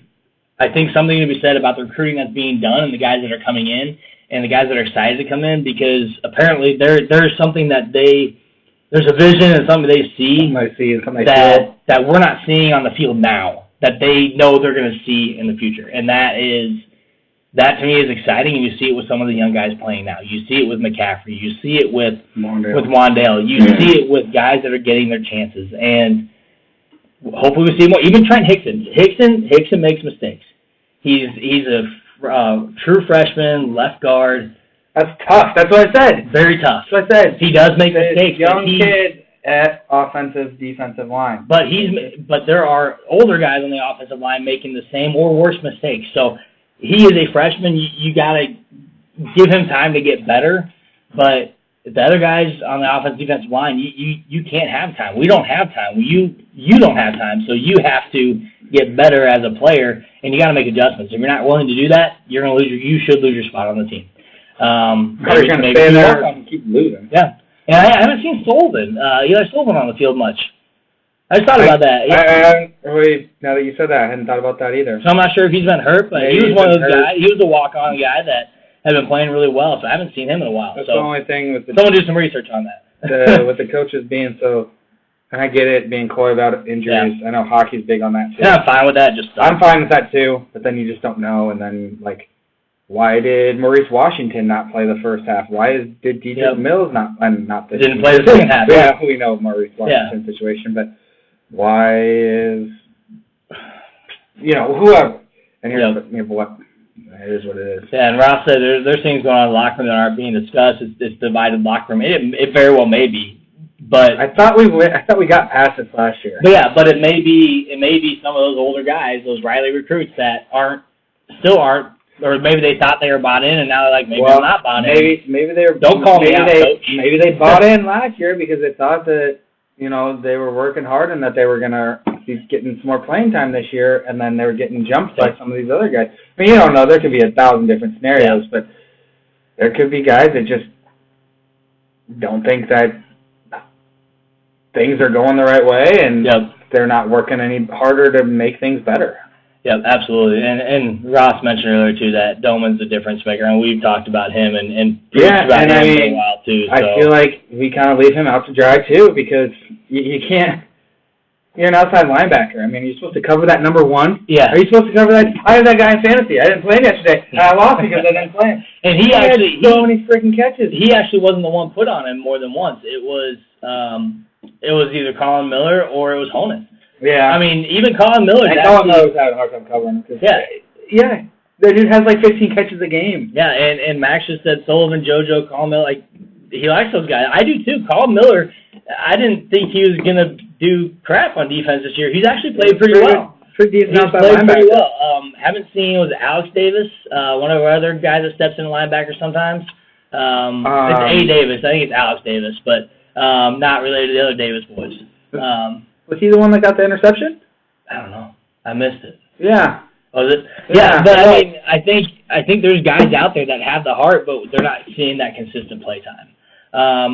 I think, something to be said about the recruiting that's being done and the guys that are coming in and the guys that are excited to come in, because apparently there's something that there's a vision and something they see that we're not seeing on the field now, that they know they're going to see in the future. And that to me is exciting, and you see it with some of the young guys playing now. You see it with McCaffrey. You see it with Wandale. You see it with guys that are getting their chances. And hopefully we see more. Even Trent Hickson. Hickson makes mistakes. He's a true freshman, left guard. That's tough. That's what I said. Very tough. That's what I said. He does make mistakes. Young kid at offensive, defensive line. But there are older guys on the offensive line making the same or worse mistakes. So he is a freshman. You got to give him time to get better. But the other guys on the offensive defensive line, you can't have time. We don't have time. You don't have time. So you have to get better as a player, and you got to make adjustments. If you're not willing to do that, you're going to lose. You should lose your spot on the team. You're going to stay there and keep losing. Yeah. And I haven't seen Sullivan, Eli Sullivan on the field much. I just thought about that. Now that you said that, I hadn't thought about that either. So I'm not sure if he's been hurt, but he was one of those guys. He was a walk-on guy that had been playing really well, so I haven't seen him in a while. That's the only thing with someone do some research on that. With the coaches being so, and I get it, being coy about injuries. Yeah. I know hockey's big on that too. Yeah, I'm fine with that. I'm fine with that too, but then you just don't know, and then why did Maurice Washington not play the first half? Did DJ Mills not this didn't play the second half? Yeah, we know Maurice Washington's situation, but why is whoever? And here's It is what it is. Yeah, and Ross said there's things going on in the locker room that aren't being discussed. It's divided locker room. It very well may be, but I thought we got past this last year. But yeah, but it may be some of those older guys, those Riley recruits that still aren't, or maybe they thought they were bought in, and now they're like, maybe I'm not bought in. Maybe they were. Don't call me out, coach. Maybe they bought in last year because they thought that they were working hard and that they were gonna be getting some more playing time this year, and then they were getting jumped by some of these other guys. I mean, you don't know. There could be 1,000 different scenarios, but there could be guys that just don't think that things are going the right way, and they're not working any harder to make things better. Yep, absolutely. And Ross mentioned earlier, too, that Doman's the difference maker, and we've talked about him and about him for a while, too. So. I feel like we kind of leave him out to dry, too, because you can't – you're an outside linebacker. I mean, you're supposed to cover that number one. Yeah. Are you supposed to cover that? I had that guy in fantasy. I didn't play him yesterday. I lost because I didn't play him. And he had so many freaking catches. He actually wasn't the one put on him more than once. It was either Colin Miller or it was Honan. Yeah. I mean, even Colin Miller. Colin Miller's having a hard time covering him. Yeah. The dude has like 15 catches a game. Yeah, and Max just said Sullivan, JoJo, Colin Miller, like, he likes those guys. I do too. Colin Miller, I didn't think he was going to do crap on defense this year. He's actually played pretty well. Pretty decent outside linebacker. He's played pretty well. Haven't seen, was it Alex Davis, one of our other guys that steps in linebacker sometimes? It's A. Davis. I think it's Alex Davis, but not related to the other Davis boys. Was he the one that got the interception? I don't know. I missed it. Yeah. Was it? Yeah, but I mean, I think there's guys out there that have the heart, but they're not seeing that consistent play time.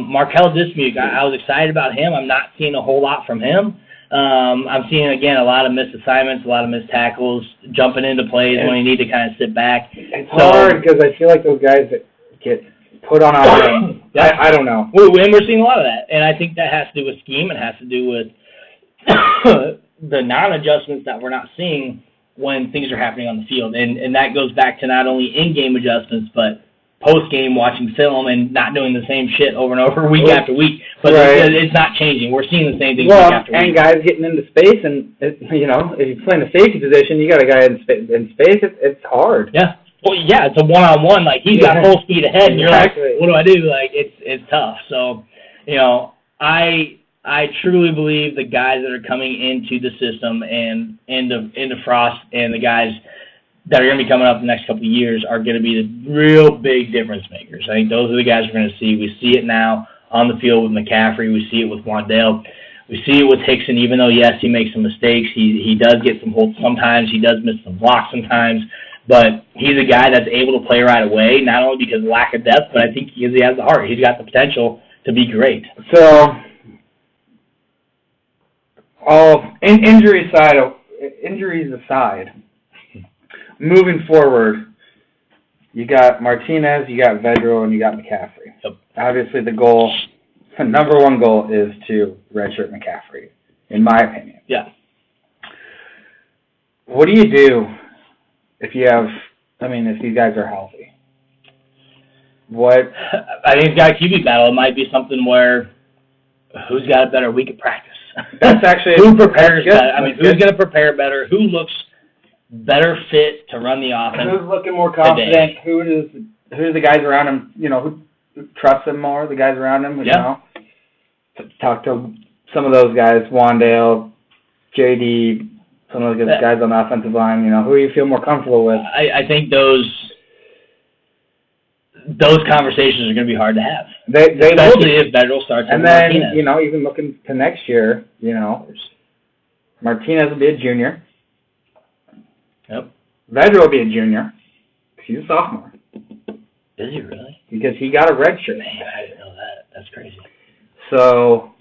Markel Dismuke, I was excited about him. I'm not seeing a whole lot from him. I'm seeing, again, a lot of missed assignments, a lot of missed tackles, jumping into plays when you need to kind of sit back. It's hard because I feel like those guys that get put on our game, I don't know. And we're seeing a lot of that, and I think that has to do with scheme. It has to do with the non-adjustments that we're not seeing when things are happening on the field. And that goes back to not only in-game adjustments, but post-game watching film and not doing the same shit over and over week after week. But it's not changing. We're seeing the same thing week after week. And guys getting into space, and, if you're playing a safety position, you got a guy in space, it's hard. Yeah. Well, yeah, it's a one-on-one. Like, he's got full speed ahead, and you're like, what do I do? Like, it's tough. So, I truly believe the guys that are coming into the system and into Frost and the guys that are going to be coming up the next couple of years are going to be the real big difference makers. I think those are the guys we're going to see. We see it now on the field with McCaffrey. We see it with Wandale. We see it with Hickson, even though, yes, he makes some mistakes. He does get some holds sometimes. He does miss some blocks sometimes. But he's a guy that's able to play right away, not only because of lack of depth, but I think because he has the heart. He's got the potential to be great. So, injuries aside, moving forward, you got Martinez, you got Vedro, and you got McCaffrey. Yep. Obviously, the number one goal is to redshirt McCaffrey, in my opinion. Yeah. What do you do if these guys are healthy? I think it's got a QB battle. It might be something where who's got a better week of practice? That's actually who prepares better. Who's going to prepare better? Who looks better fit to run the offense? Who's looking more confident? Who are the guys around him? Who trusts him more? The guys around him. Talk to some of those guys. Wandale, JD, some of those guys on the offensive line. Who you feel more comfortable with? I think those conversations are going to be hard to have. Especially if Vedral starts. And then even looking to next year, Martinez will be a junior. Yep. Vedral will be a junior. He's a sophomore. Is he really? Because he got a red shirt. Man, I didn't know that. That's crazy. So,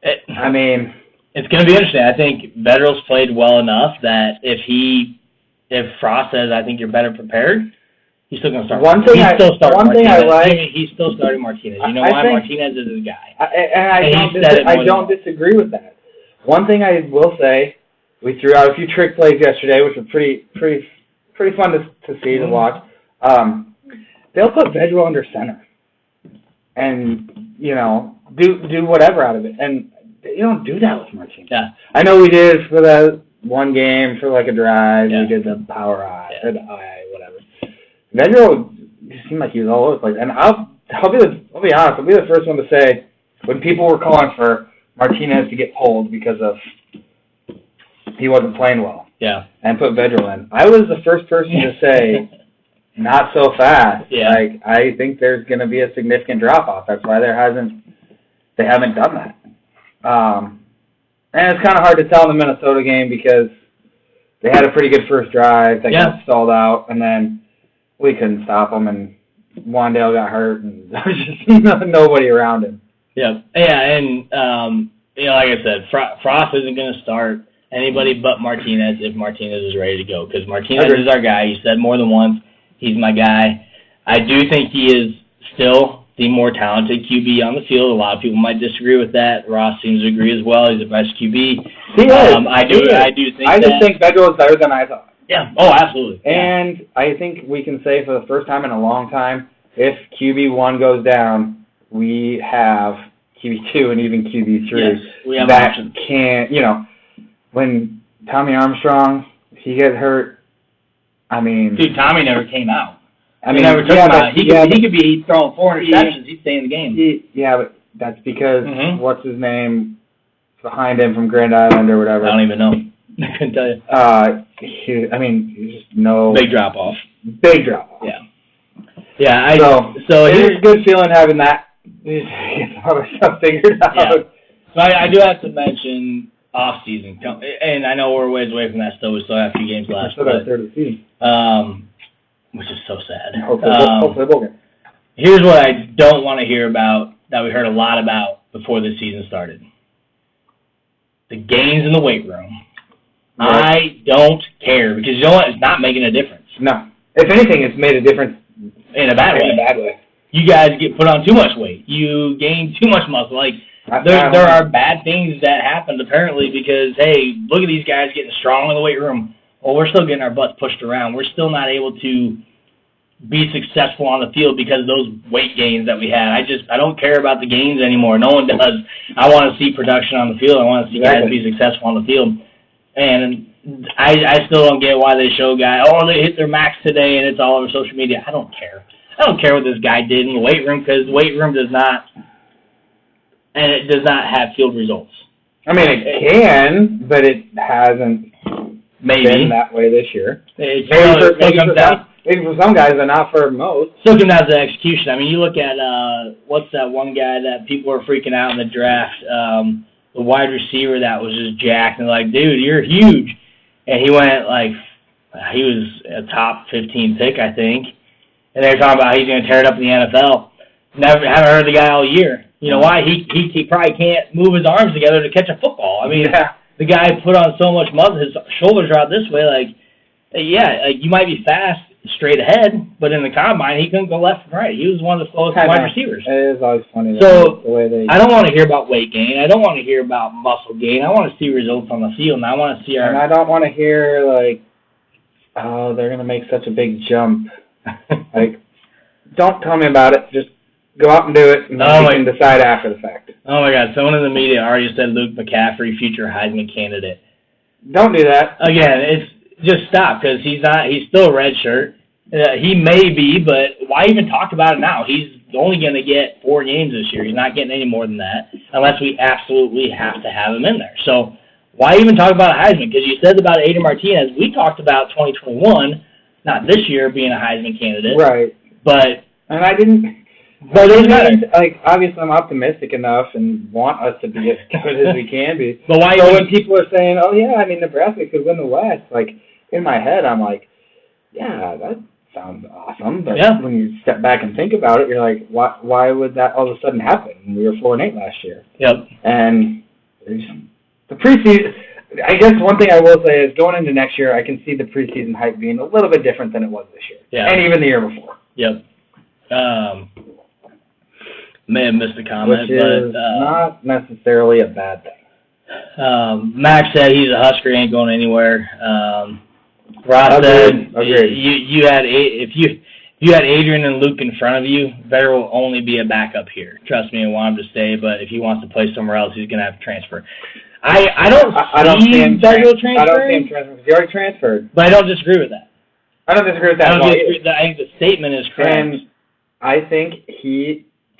it's going to be interesting. I think Vedral's played well enough that if Frost says, I think you're better prepared, he's still going to start. He's still starting Martinez. You know why? Martinez is his guy. I don't disagree with that. One thing I will say, we threw out a few trick plays yesterday, which were pretty fun to see, to watch. They'll put Vedral under center and, do whatever out of it. And you don't do that with Martinez. Yeah. I know we did for the one game for like a drive. Yeah. We did the power eye or the eye, whatever. Vedro just seemed like he was all over the place. And I'll be honest. I'll be the first one to say when people were calling for Martinez to get pulled because of he wasn't playing well. Yeah. And put Vedro in. I was the first person to say. Not so fast. Yeah. Like I think there's going to be a significant drop off. That's why they haven't done that. And it's kind of hard to tell in the Minnesota game because they had a pretty good first drive that got stalled out, and then we couldn't stop them, and Wandale got hurt, and there was just nobody around him. Yeah, and like I said, Frost isn't going to start anybody but Martinez if Martinez is ready to go, because Martinez is our guy. He said more than once, he's my guy. I do think he is still the more talented QB on the field. A lot of people might disagree with that. Ross seems to agree as well. He's the best QB. He is. I do think I just think Vedro is better than I thought. Yeah. Oh, absolutely. And I think we can say for the first time in a long time, if QB1 goes down, we have QB2 and even QB3. Yes, we have that options. When Tommy Armstrong, he gets hurt, Dude, Tommy never came out. He never took him out. He could be throwing 4 interceptions. He'd stay in the game. But that's because what's his name behind him from Grand Island or whatever. I don't even know. I couldn't tell you. He's just no big drop off. Big drop off. Yeah. So it's a good feeling having that. Get all the stuff figured out. Yeah. So I do have to mention off season, and I know we're ways away from that still. We still have a few games left. Still got a third of the season. Which is so sad. Hopefully we'll get. Here's what I don't want to hear about that we heard a lot about before the season started. The gains in the weight room. Right. I don't care because you know what? It's not making a difference. No. If anything, it's made a difference in a bad way. You guys get put on too much weight. You gain too much muscle. Like there are bad things that happened apparently because hey, look at these guys getting strong in the weight room. Well, we're still getting our butts pushed around. We're still not able to be successful on the field because of those weight gains that we had. I don't care about the gains anymore. No one does. I want to see production on the field. I want to see guys be successful on the field. And I still don't get why they show guys, they hit their max today and it's all over social media. I don't care. I don't care what this guy did in the weight room because the weight room does not have field results. It can, but it hasn't been that way this year. Maybe for some guys, but not for most. Still comes down to execution. You look at what's that one guy that people were freaking out in the draft, the wide receiver that was just jacked and like, dude, you're huge, and he went he was a top 15 pick, I think, and they're talking about he's going to tear it up in the NFL. Haven't heard the guy all year. You know why? He probably can't move his arms together to catch a football. The guy put on so much muscle, his shoulders are out this way. You might be fast straight ahead, but in the combine, he couldn't go left and right. He was one of the slowest wide receivers. It is always funny. So I don't want to hear about weight gain. I don't want to hear about muscle gain. I want to see results on the field, and I want to see And I don't want to hear, they're going to make such a big jump. Don't tell me about it. Just go out and do it, and then we can decide after the fact. Oh, my God. Someone in the media already said Luke McCaffrey, future Heisman candidate. Don't do that. Again, just stop, because he's still a red shirt. He may be, but why even talk about it now? He's only going to get 4 games this year. He's not getting any more than that unless we absolutely have to have him in there. So why even talk about a Heisman? Because you said about Adrian Martinez, we talked about 2021, not this year, being a Heisman candidate. Right. And I didn't... But obviously I'm optimistic enough and want us to be as good as we can be. But why? So when people are saying, Nebraska could win the West, in my head I'm like, yeah, that sounds awesome. But when you step back and think about it, you're like, why would that all of a sudden happen? We were 4-8 last year. Yep. And the preseason, I guess one thing I will say is going into next year, I can see the preseason hype being a little bit different than it was this year. Yeah. And even the year before. Yep. May have missed a comment, which is not necessarily a bad thing. Max said he's a Husker, ain't going anywhere. Ross said you had if you had Adrian and Luke in front of you, Vedder will only be a backup here. Trust me, I want him to stay, but if he wants to play somewhere else, he's going to have to transfer. I don't see him transferring. I don't see him transferring because he already transferred. But I don't disagree with that. I don't disagree with that. I think the statement is correct. And I think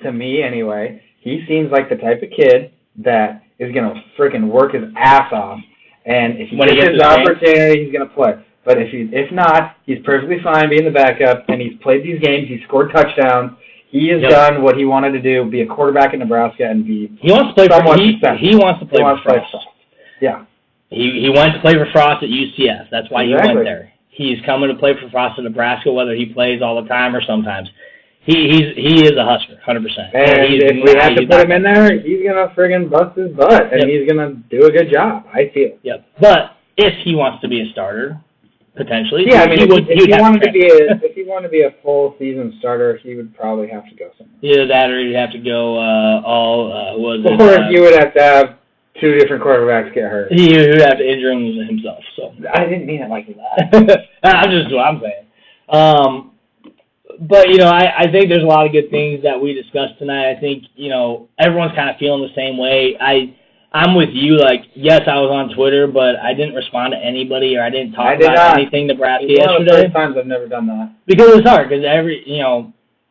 to me anyway, he seems like the type of kid that is going to freaking work his ass off. And if he gets his opportunity, he's going to play. But if not, he's perfectly fine being the backup, and he's played these games. He's scored touchdowns. He has done what he wanted to do, be a quarterback in Nebraska, and be he wants to play for he wants to play for Frost. Yeah. He wanted to play for Frost at UCF. That's why he went there. He's coming to play for Frost in Nebraska, whether he plays all the time or sometimes. He is a Husker, 100%. And if we have to put him in there, he's going to friggin' bust his butt, and he's going to do a good job, I feel. Yep. But if he wants to be a starter, potentially. Yeah, I mean, if he wanted to be a full season starter, he would probably have to go somewhere. Either that, or he'd have to go or you would have to have two different quarterbacks get hurt. He would have to injure himself. So I didn't mean it like that. I'm just what I'm saying. But I think there's a lot of good things that we discussed tonight. I think everyone's kind of feeling the same way. I'm with you. Like, yes, I was on Twitter, but I didn't respond to anybody, or I didn't talk about anything Nebraska yesterday. One of the first times I've never done that. Because it's hard. Because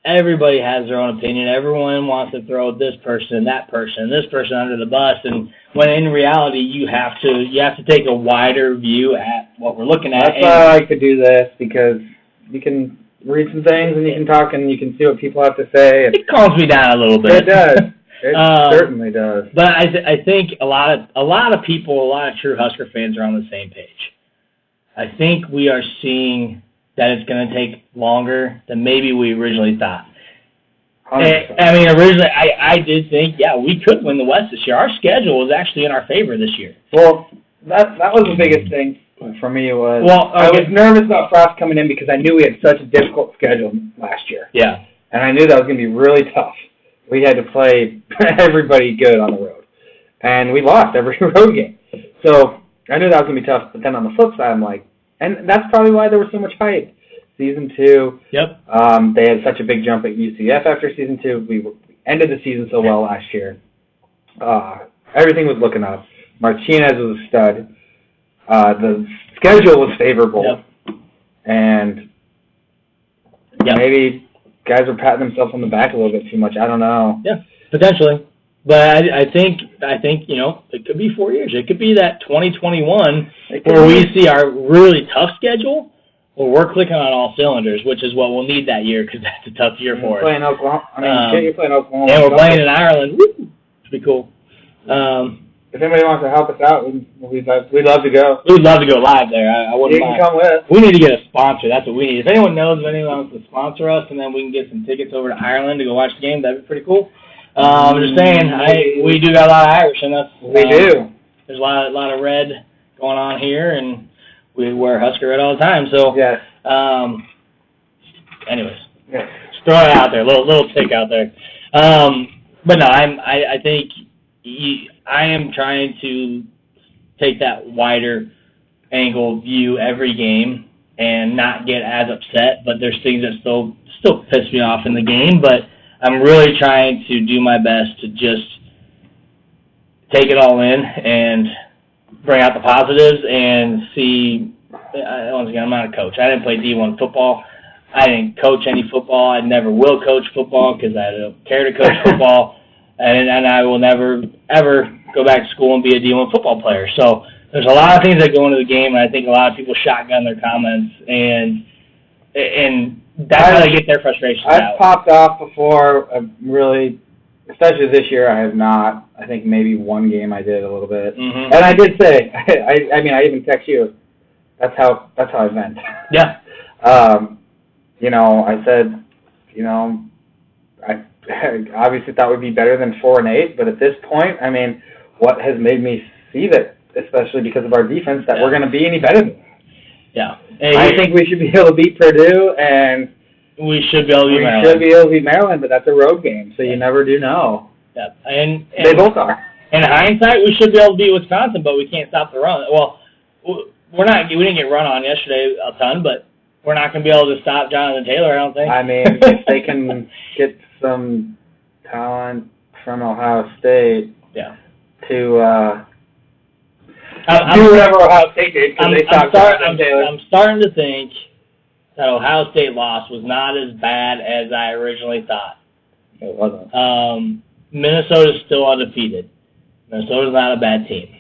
everybody has their own opinion. Everyone wants to throw this person and that person and this person under the bus, and when in reality you have to take a wider view at what we're looking at. That's why I like to do this, because you can read some things and you can talk and you can see what people have to say. It calms me down a little bit. It does. It certainly does. But I think a lot of people, a lot of true Husker fans are on the same page. I think we are seeing that it's going to take longer than maybe we originally thought. I mean, originally I did think, we could win the West this year. Our schedule was actually in our favor this year. Well, that was the biggest thing for me. I was nervous about Frost coming in because I knew we had such a difficult schedule last year. Yeah. And I knew that was going to be really tough. We had to play everybody good on the road. And we lost every road game. So I knew that was going to be tough. But then on the flip side, I'm like, and that's probably why there was so much hype. Season 2. Yep. They had such a big jump at UCF after Season 2. We ended the season so well last year. Everything was looking up. Martinez was a stud. The schedule was favorable. Yep. And maybe guys are patting themselves on the back a little bit too much. I don't know. Yeah, potentially. But I think it could be 4 years. It could be that 2021 where we see our really tough schedule, where we're clicking on all cylinders, which is what we'll need that year, because that's a tough year for us. Playing Oklahoma. You're playing Oklahoma. And we're playing in Ireland. Woo! It'd be cool. If anybody wants to help us out, we'd love to go. We'd love to go live there. I wouldn't mind. You can come with. We need to get a sponsor. That's what we need. If anyone knows of anyone wants to sponsor us, and then we can get some tickets over to Ireland to go watch the game, that'd be pretty cool. I'm just saying, we do got a lot of Irish in us. We do. There's a lot of red going on here, and we wear Husker red all the time. So, yes. Anyways, just throwing it out there, little tick out there. But no, I think I am trying to take that wider angle view every game and not get as upset. But there's things that still piss me off in the game, but I'm really trying to do my best to just take it all in and bring out the positives and see. Once again, I'm not a coach. I didn't play D1 football. I didn't coach any football. I never will coach football because I don't care to coach football. And I will never, ever go back to school and be a D1 football player. So there's a lot of things that go into the game, and I think a lot of people shotgun their comments, and that's how they get their frustrations out. I've popped off before. Really, especially this year, I have not. I think maybe one game I did a little bit. Mm-hmm. And I did say, I mean, I even text you. That's how I vent. Yeah. I said, I obviously thought we'd be better than 4-8, but at this point, I mean, what has made me see that, especially because of our defense, that we're going to be any better than that? Yeah. I think we should be able to beat Purdue, and we should be able to beat Maryland. We should be able to beat Maryland, but that's a road game, so you never do know. Yeah. And they both are. In hindsight, we should be able to beat Wisconsin, but we can't stop the run. Well, we didn't get run on yesterday a ton, but we're not going to be able to stop Jonathan Taylor, I don't think. I mean, if they can get some talent from Ohio State to do whatever Ohio State did because they talked about Taylor. I'm starting to think that Ohio State loss was not as bad as I originally thought. It wasn't. Minnesota's still undefeated. Minnesota's not a bad team.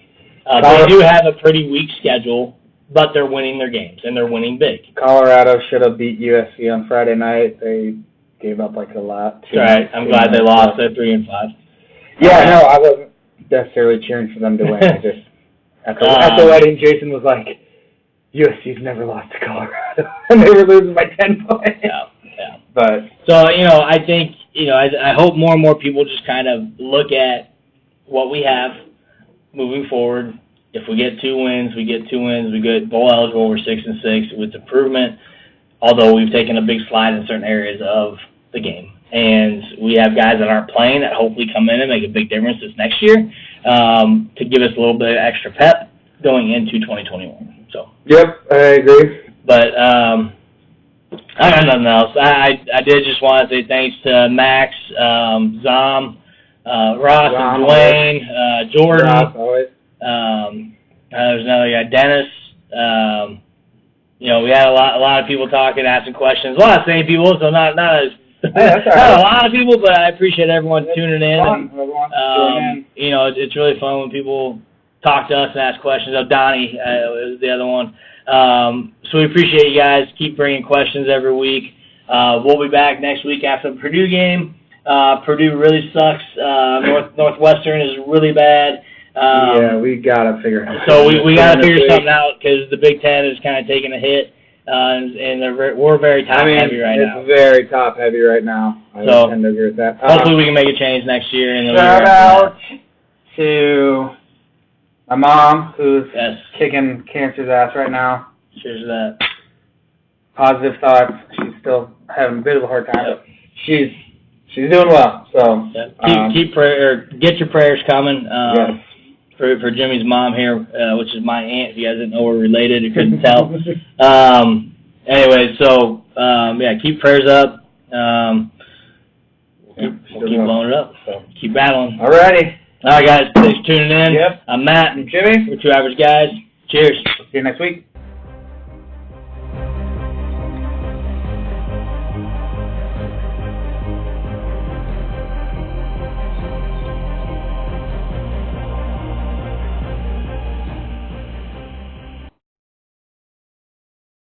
They do have a pretty weak schedule, but they're winning their games, and they're winning big. Colorado should have beat USC on Friday night. They gave up like a lot. Right. I'm glad they lost at 3-5. Yeah, no, I wasn't necessarily cheering for them to win. I just at the wedding, Jason was like, USC's never lost to Colorado, and they were losing by 10 points. Yeah. But so I think I hope more and more people just kind of look at what we have moving forward. If we get 2 wins, we get 2 wins. We get bowl eligible. We're 6-6 with improvement. Although we've taken a big slide in certain areas of the game, and we have guys that aren't playing that hopefully come in and make a big difference this next year to give us a little bit of extra pep going into 2021. So. Yep, I agree. But I got nothing else. I did just want to say thanks to Max, Zom, Ross, and Dwayne, Jordan. Ross, always. There's another guy, Dennis. We had a lot of people talking, asking questions. A lot of same people, so not as not a lot of people, but I appreciate everyone tuning in. And, it's really fun when people talk to us and ask questions. Donnie was the other one. So we appreciate you guys. Keep bringing questions every week. We'll be back next week after the Purdue game. Purdue really sucks. Northwestern is really bad. Yeah, we gotta figure it out. So we gotta figure something out because the Big Ten is kind of taking a hit, and we're very top heavy right now. It's very top heavy right now. I tend to agree with that. Hopefully we can make a change next year. And shout out to my mom who's kicking cancer's ass right now. Cheers to that. Positive thoughts. She's still having a bit of a hard time, but she's doing well. So keep get your prayers coming. Yes. For Jimmy's mom here, which is my aunt. If you guys didn't know we're related, you couldn't tell. Anyway, so keep prayers up. We'll keep blowing it up. So keep battling. Alrighty. All right, guys. Thanks for tuning in. Yep. I'm Matt. I'm Jimmy. We're 2 Average Guys. Cheers. See you next week.